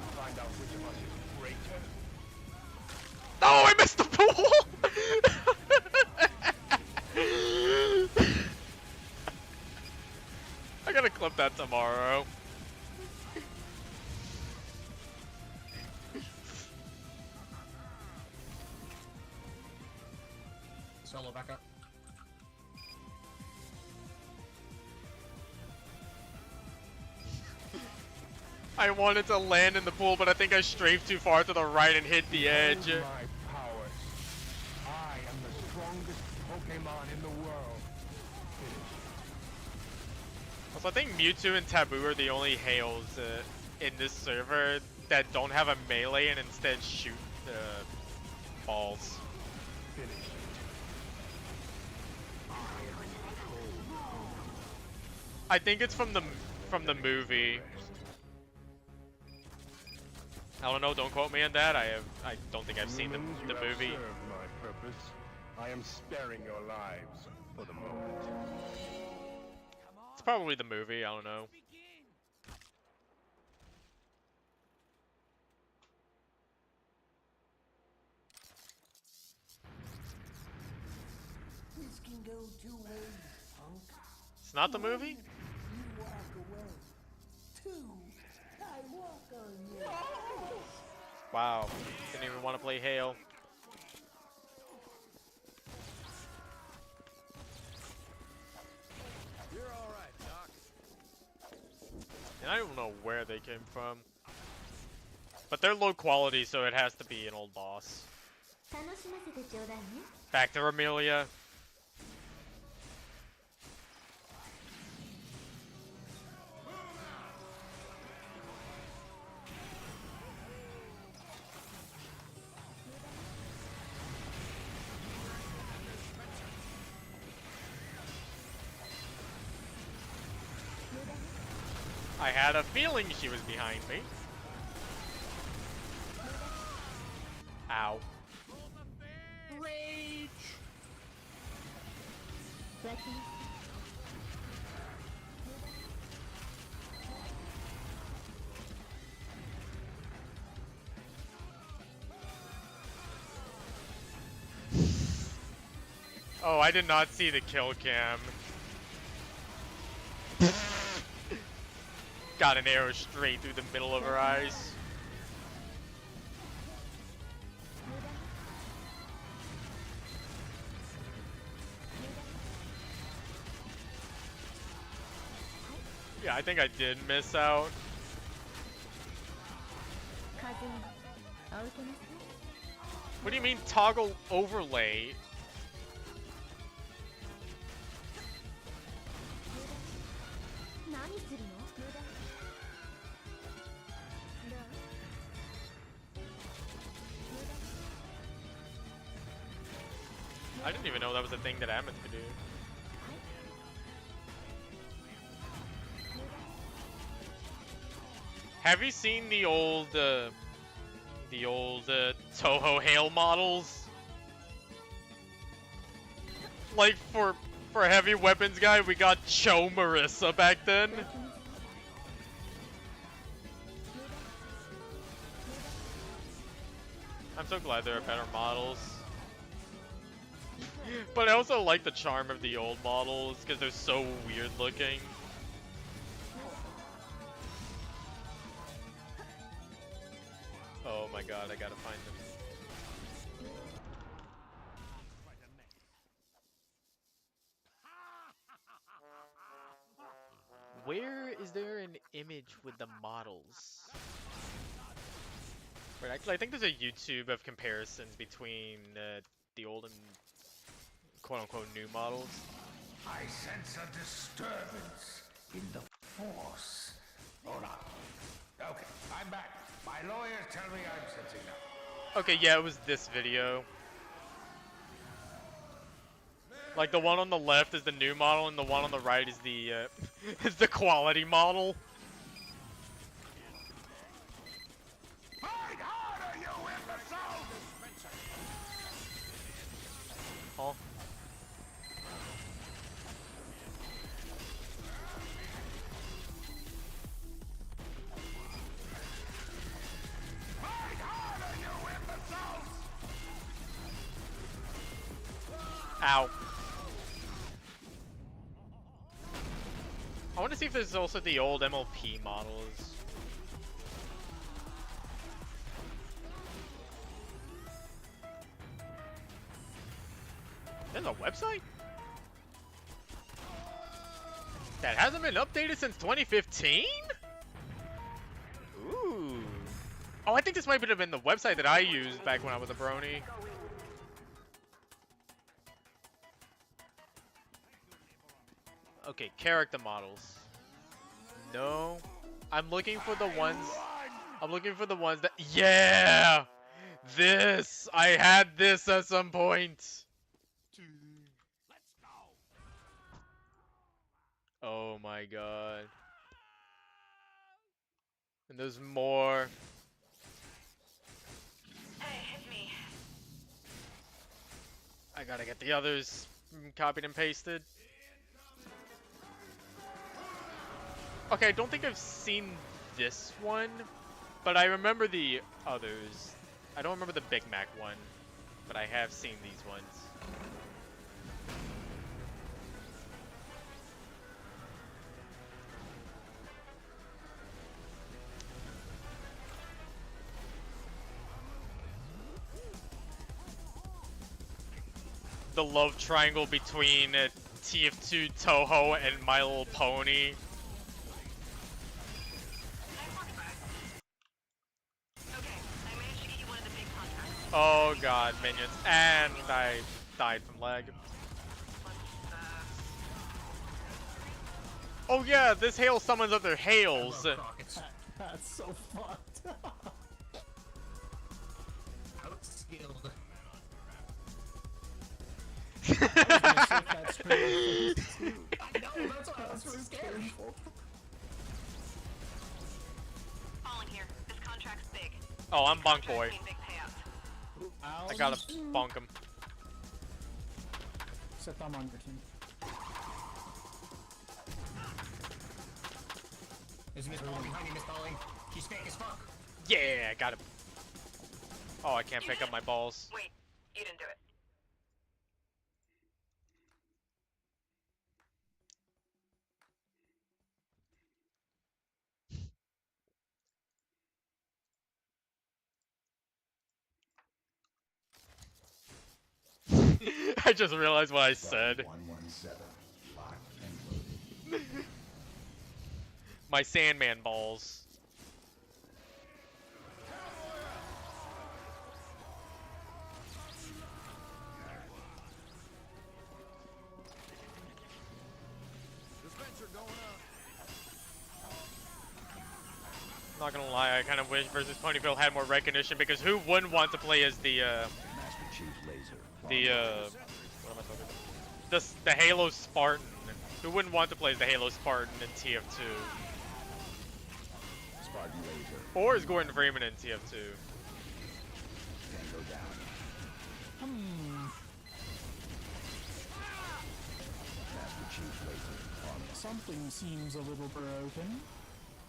No, I missed the pool! I gotta clip that tomorrow. Solo back up. I wanted to land in the pool, but I think I strafed too far to the right and hit the edge. My powers. I am the strongest Pokemon in the world. Also, I think Mewtwo and Taboo are the only Hails in this server that don't have a melee and instead shoot balls. I think it's from the movie. I don't know. Don't quote me on that. I don't think I've seen the movie. My purpose. I am sparing your lives for the moment. It's probably the movie. I don't know. This can go two ways, punk. It's not the movie? You walk away. Two, I walk on you. Wow. Didn't even want to play Hail. You're all right, Doc. And I don't know where they came from. But they're low quality, so it has to be an old boss. 楽しませてちょうだいね。 Back to Amelia. I had a feeling she was behind me. Ow. Rage! 湧きます Oh, I did not see the kill cam. Got an arrow straight through the middle of her eyes. Yeah, I think I did miss out. 風に青けます What do you mean toggle overlay? 何するの無駄どう I didn't even know that was a thing that Ammon could do. Have you seen the old Toho Hail models? Like for heavy weapons guy, we got Cho Marissa back then. I'm so glad there are better models. But I also like the charm of the old models because they're so weird looking. Oh my god, I gotta find them. Where is there an image with the models? Right, actually, I think there's a YouTube of comparisons between the old and quote-unquote new models. I sense a disturbance in the force. Hold on. Okay, I'm back. My lawyers tell me I'm sensing now. Okay, yeah, it was this video. Like the one on the left is the new model, and the one on the right is the is the quality model. Fight harder, you imbecile! Huh? Fight harder, you imbeciles! Ow. I want to see if there's also the old MLP models. There's a website? That hasn't been updated since 2015? Ooh. Oh, I think this might have been the website that I used back when I was a brony. Okay, character models. No. I'm looking for the ones... I'm looking for the ones that... Yeah! This! I had this at some point! Oh my god. And there's more. Hey, it's me. I gotta get the others copied and pasted. Okay, I don't think I've seen this one, but I remember the others. I don't remember the Big Mac one, but I have seen these ones. The love triangle between TF2 Toho and My Little Pony. Oh god, minions. And I died from lag. Oh yeah, this hail summons other hails. That's so fucked. Outskilled. I know, that's why I was really scared. Falling here. This contract's big. Oh, I'm Bonk Boy. Big payouts. I gotta bonk him. Except I'm on your team. There's Miss Ball behind you, Miss Balling. She's fake as fuck. Yeah, got him. Oh, I can't pick up my balls. Wait, you didn't do it. I just realized what I said. 117, locked and loaded. My Sandman balls. Not gonna lie, I kind of wish versus Ponyville had more recognition because who wouldn't want to play as the Master Chief Laser. what am I talking about? The Halo Spartan. Who wouldn't want to play as the Halo Spartan in TF2? Spartan Laser. Or is Gordon Freeman in TF2? Can go down. Master Chief Laser. On Something seems a little broken.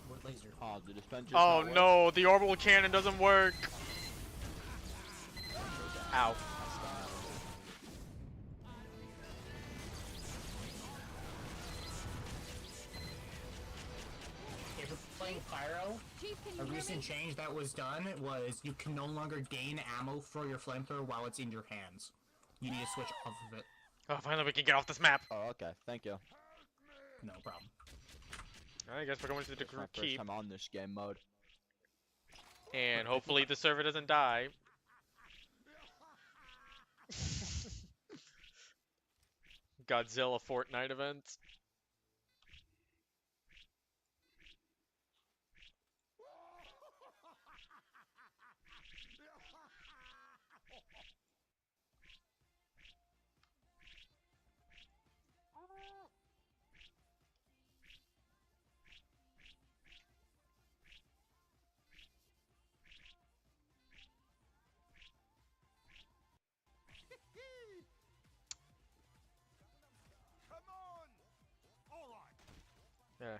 What laser? Oh, the dispenser. Oh no, the orbital cannon doesn't work. Ow. If you're playing Pyro, a recent change that was done was you can no longer gain ammo for your flamethrower while it's in your hands. You need to switch off of it. Oh, finally we can get off this map. Oh, okay. Thank you. No problem. I guess we're going to the It's my group first keep, time on this game mode. and hopefully the server doesn't die. Godzilla Fortnite event. Yeah.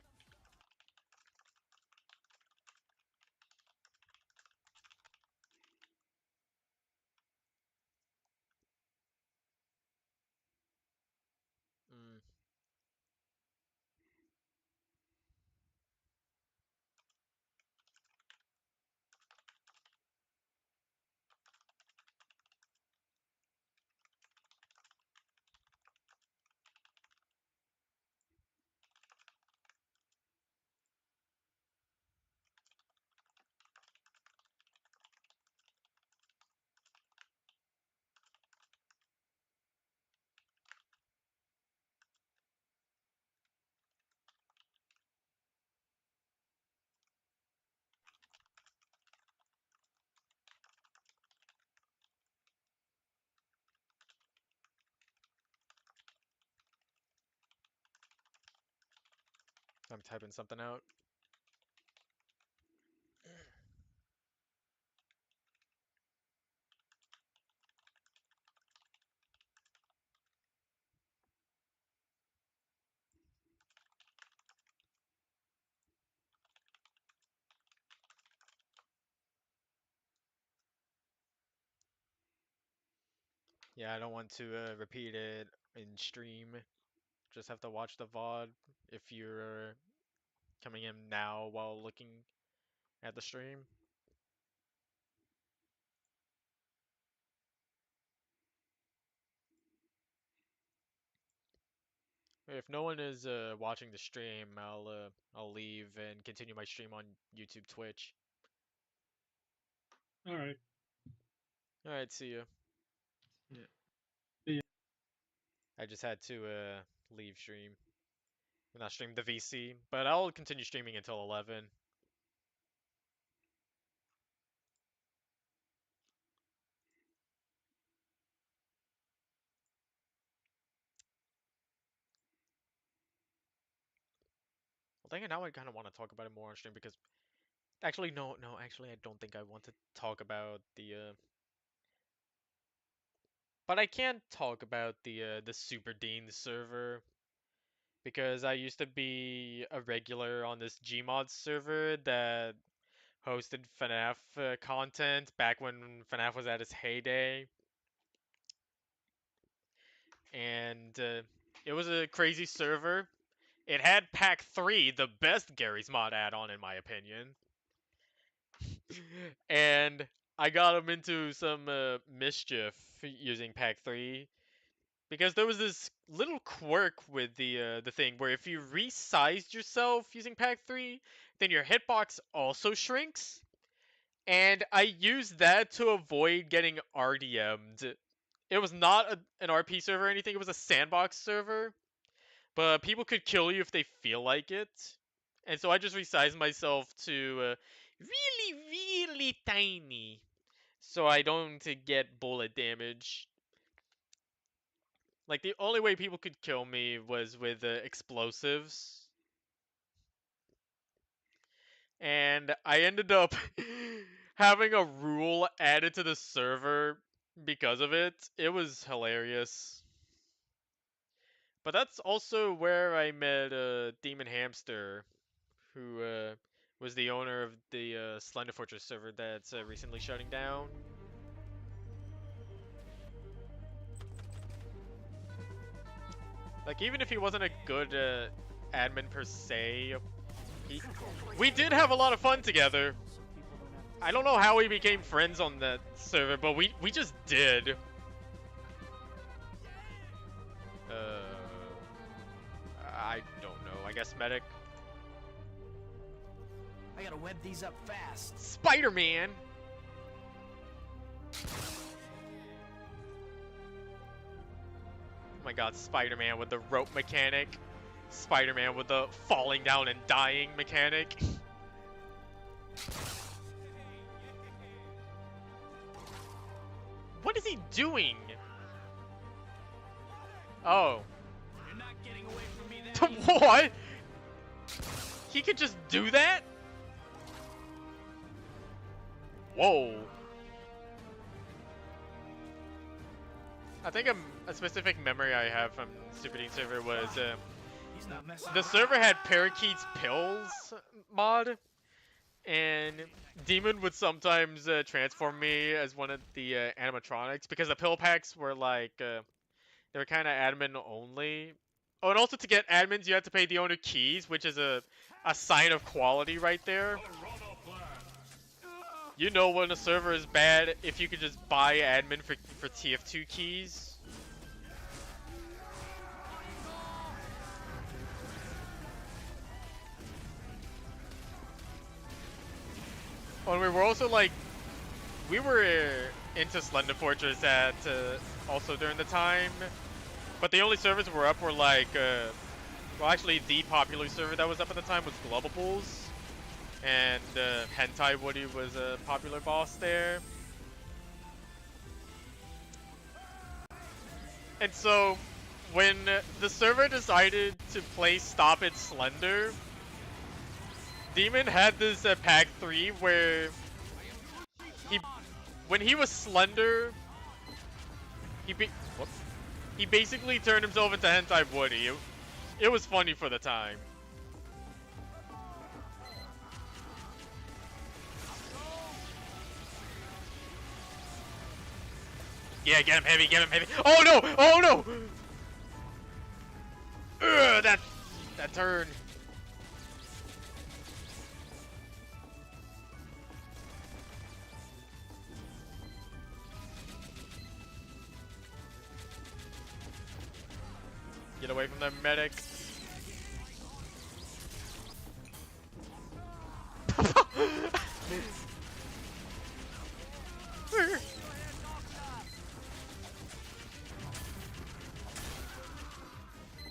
Mm. I'm typing something out. Yeah, I don't want to repeat it in stream. Just have to watch the VOD if you're coming in now while looking at the stream. If no one is watching the stream, I'll leave and continue my stream on YouTube, Twitch. All right. All right, see you. Yeah. See ya. I just had to leave stream. Not stream the VC, but I'll continue streaming until 11. Well, dang it, now I kind of want to talk about it more on stream because actually no, actually I don't think I want to talk about the but I can talk about the Super Dean server because I used to be a regular on this Gmod server that hosted FNAF content back when FNAF was at its heyday. And it was a crazy server. It had Pack 3, the best Garry's Mod add-on in my opinion. And I got him into some mischief using Pack 3 because there was this little quirk with the thing where if you resized yourself using Pack 3, then your hitbox also shrinks. And I used that to avoid getting RDM'd. It was not an RP server or anything, it was a sandbox server. But people could kill you if they feel like it. And so I just resized myself to really, really tiny. So I don't get bullet damage. Like, the only way people could kill me was with explosives. And I ended up having a rule added to the server because of it. It was hilarious. But that's also where I met Demon Hamster, who was the owner of the Slender Fortress server that's recently shutting down. Like, even if he wasn't a good admin per se, we did have a lot of fun together. I don't know how we became friends on that server, but we just did. I don't know. I guess medic. I gotta web these up fast. Spider-Man! Oh my god, Spider-Man with the rope mechanic. Spider-Man with the falling down and dying mechanic. What is he doing? Oh. You're not getting away from me that What? He could just do that? Whoa. I think a specific memory I have from Super Dean server was the server had Parakeet's Pills mod, and Demon would sometimes transform me as one of the animatronics because the pill packs were like they were kind of admin only. Oh, and also to get admins you have to pay the owner keys, which is a sign of quality right there. You know when a server is bad if you could just buy admin for TF2 keys. Oh, and we were also like, we were into Slender Fortress at also during the time, but the only servers that were up were like, well, actually the popular server that was up at the time was Globables. And Hentai Woody was a popular boss there. And so, when the server decided to play Stop It Slender, Demon had this pack 3 where when he was slender, he basically turned himself into Hentai Woody. It was funny for the time. Yeah, get him heavy, get him heavy. Oh no! Oh no! Ugh, that turn. Get away from the medic.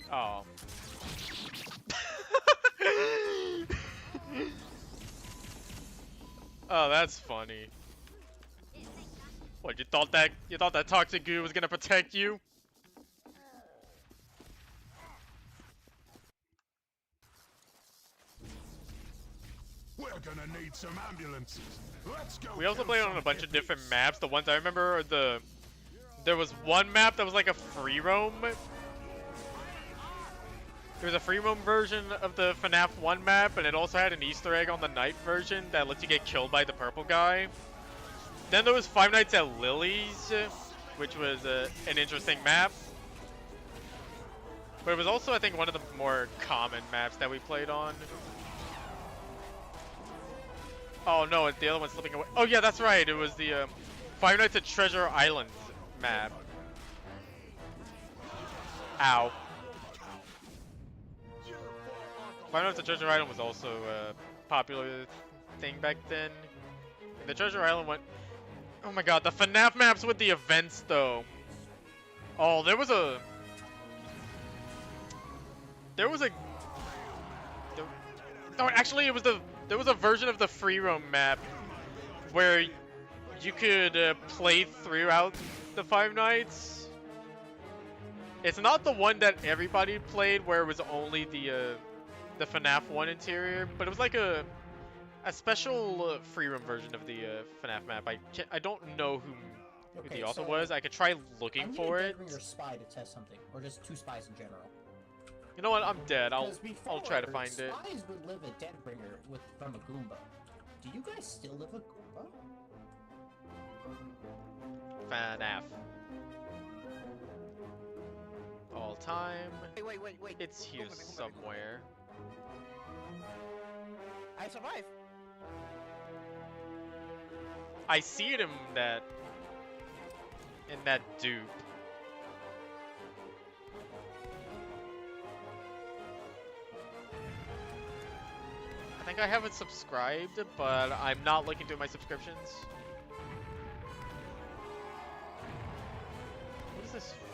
Oh. Oh, that's funny. What, you thought that toxic goo was gonna protect you? We're gonna need some ambulances. Let's go. We also played on a bunch of different maps. The ones I remember are there was one map that was like a free roam. There was a free roam version of the FNAF 1 map, and it also had an Easter egg on the night version that lets you get killed by the purple guy. Then there was Five Nights at Lily's, which was an interesting map. But it was also, I think, one of the more common maps that we played on. Oh no, the other one's slipping away. Oh yeah, that's right. It was the Five Nights at Treasure Island map. Ow. Five Nights at Treasure Island was also a popular thing back then. And the Treasure Island went... Oh my god, the FNAF maps with the events though. Oh, there was a... No, actually it was there was a version of the free roam map where you could play throughout the Five Nights. It's not the one that everybody played where it was only the FNAF 1 interior, but it was like a special free roam version of the FNAF map. I don't know who the author was. I could try looking for it. Your spy to test something, or just two spies in general. You know what? I'm dead. I'll try to find it. Spies would live a Deadbringer from a Goomba. Do you guys still live a Goomba? FNAF. All time. Wait. It's here somewhere. I survived. I see it in that dupe. I think I have it subscribed, but I'm not looking through my subscriptions. What is this for?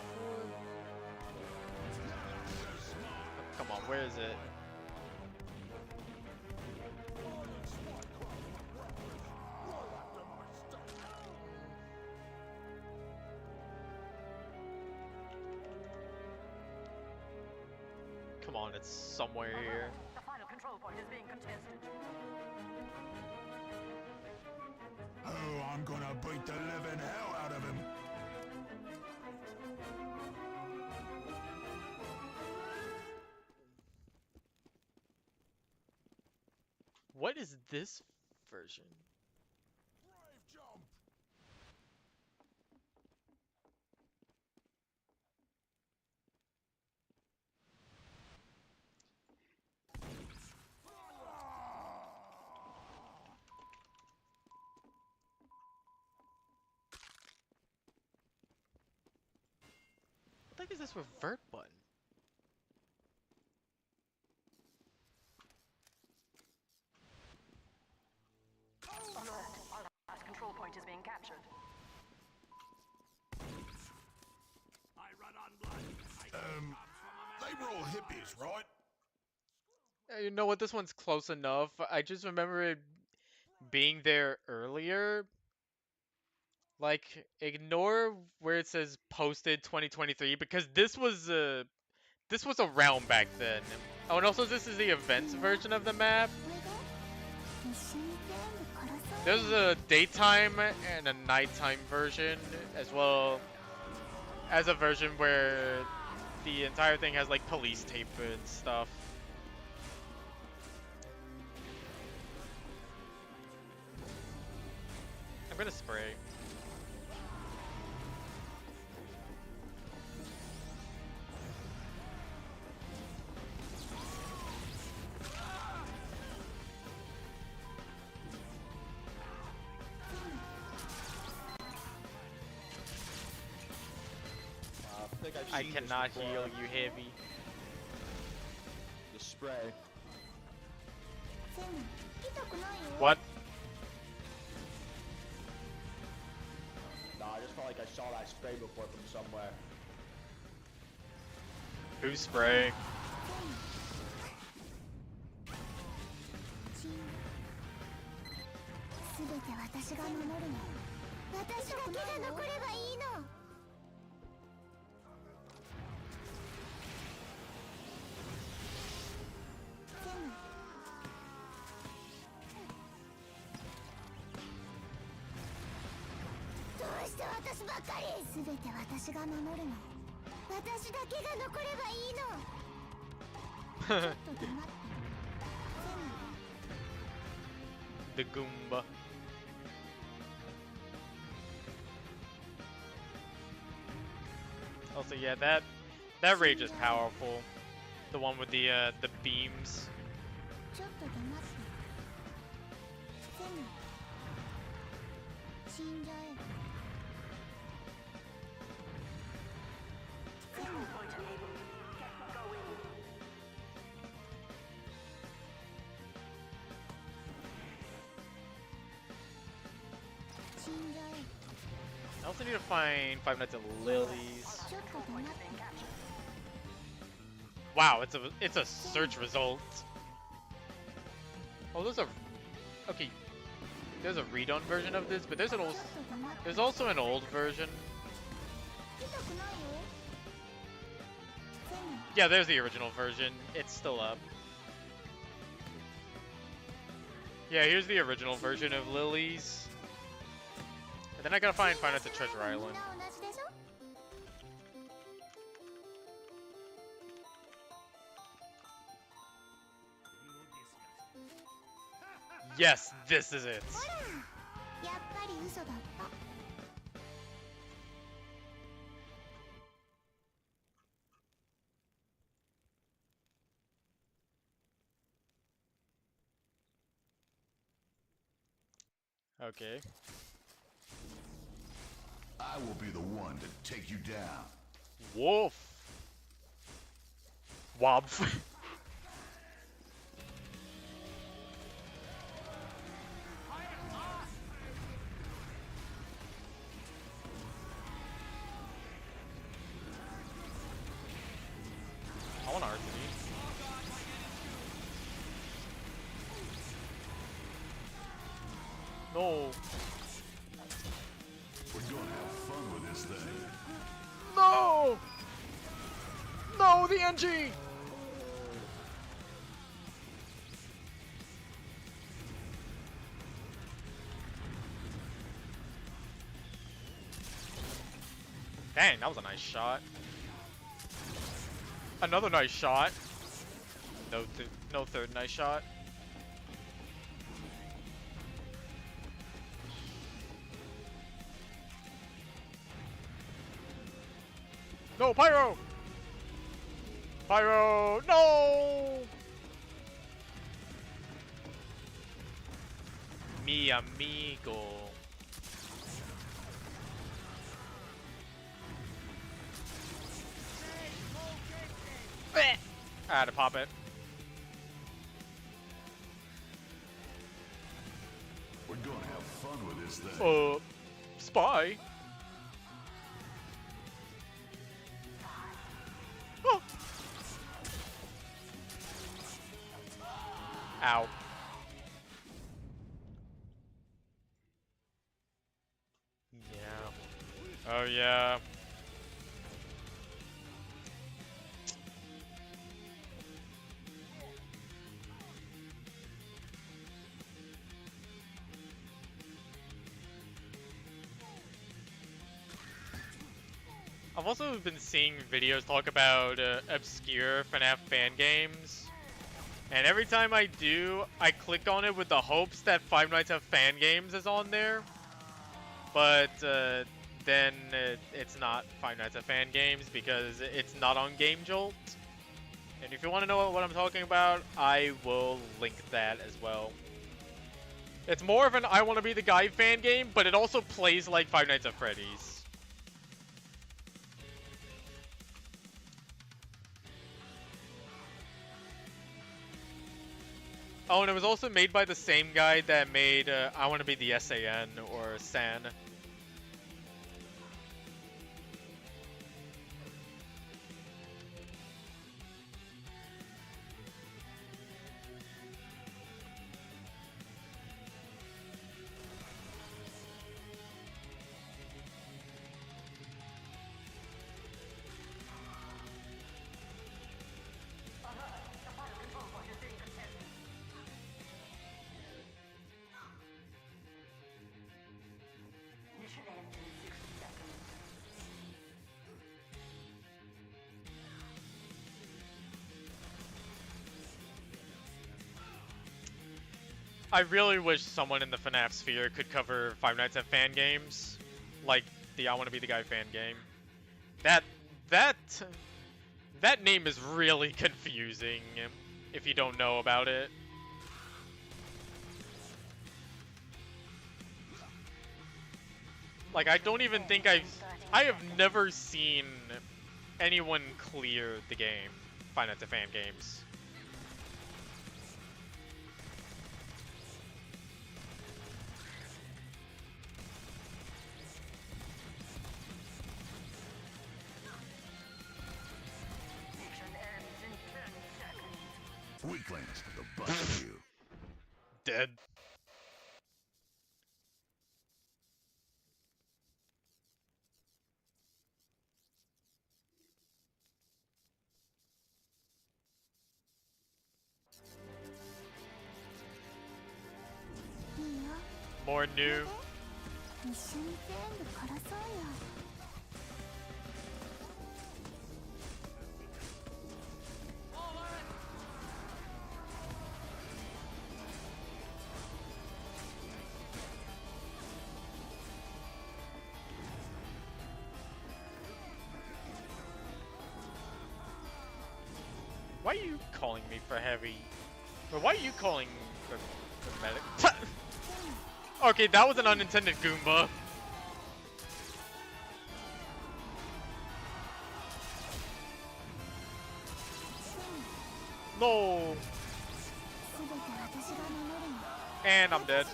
Oh, come on, where is it? Come on, it's somewhere here. The final control point is being contested. Oh, I'm gonna beat the living hell out of him. What is this version? Brave jump. What the heck is this revert button? Alert! Our last control point is being captured. They were all hippies, right? You know what? This one's close enough. I just remember it being there earlier. Like, ignore where it says posted 2023 because this was around back then. Oh, and also this is the events version of the map. There's a daytime and a nighttime version, as well as a version where the entire thing has like police tape and stuff. I'm gonna spray. I cannot heal you, heavy. The spray. What? Nah, I just felt like I saw that spray before from somewhere. Who's spray? The Goomba. Also, yeah, that rage is powerful. The one with the beams. I also need to find Five Nights at Lily's. Wow, it's a search result. Oh, okay. There's a redone version of this, but there's also an old version. Yeah, there's the original version. It's still up. Yeah, here's the original version of Lily's. And then I gotta find Five Nights at Treasure Island. Yes, this is it. Okay. I will be the one to take you down. Wolf. Wob. I want RPG. No. We're gonna have fun with this thing. No! No, the NG! Dang, that was a nice shot. Another nice shot. No third nice shot. No, Pyro! Pyro! No! Mi amigo. I had to pop it. We're gonna have fun with this thing. Spy? Oh. Ow. Yeah. Oh yeah. I've also been seeing videos talk about obscure FNAF fan games, and every time I do, I click on it with the hopes that Five Nights at Fan Games is on there, but then it's not Five Nights at Fan Games because it's not on Game Jolt. And if you want to know what I'm talking about, I will link that as well. It's more of an I Want to Be the Guy fan game, but it also plays like Five Nights at Freddy's. Oh, and it was also made by the same guy that made I Want to Be the SAN or SAN. Mission ends in 60 seconds. I really wish someone in the FNAF sphere could cover Five Nights at Fan Games, like the I Want to Be the Guy fan game. That name is really confusing if you don't know about it. Like, I don't even think I have never seen anyone clear the game, Five Nights at Fan Games. Mission ends in 10 seconds. Weaklings, the bunch of you. Dead. More new. 一緒に全部殺そうよ。Why are you calling me for heavy? Or why are you calling for medic? Okay, that was an unintended Goomba. No. And I'm dead.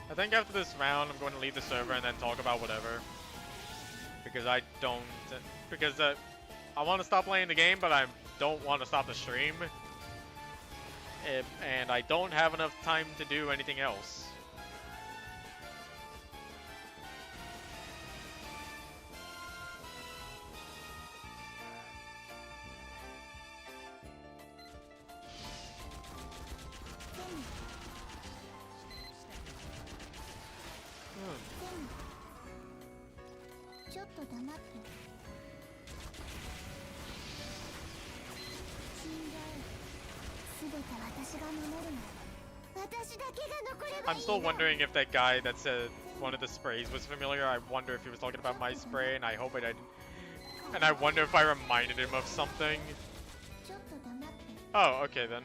I think after this round, I'm going to leave the server and then talk about whatever. Because I don't... Because I want to stop playing the game, but I don't want to stop the stream. And I don't have enough time to do anything else. I'm still wondering if that guy that said one of the sprays was familiar. I wonder if he was talking about my spray, and I hope I didn't. And I wonder if I reminded him of something. Oh, okay then.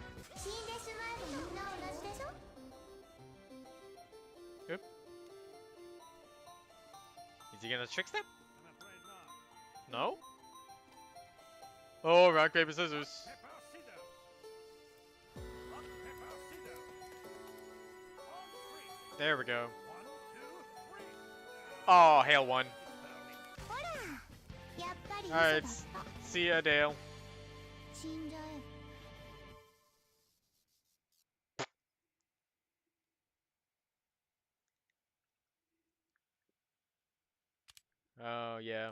Oop. Is he gonna trick step? No? Oh, rock, paper, scissors. There we go. Oh, hail one. Alright, see ya, Dale. Oh, yeah.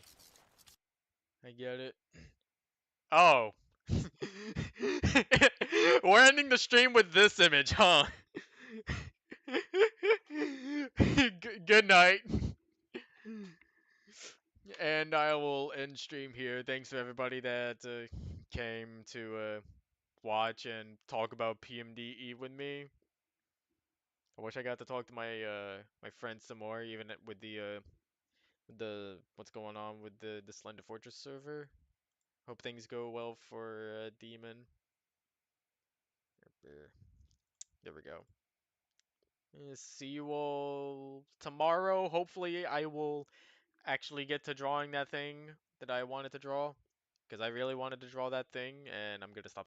I get it. Oh. We're ending the stream with this image, huh? Good night. And I will end stream here. Thanks to everybody that came to watch and talk about PMDE with me. I wish I got to talk to my friends some more, even with the what's going on with the Slender Fortress server. Hope things go well for Demon. There we go. See you all tomorrow. Hopefully, I will actually get to drawing that thing that I wanted to draw, because I really wanted to draw that thing, and I'm gonna stop.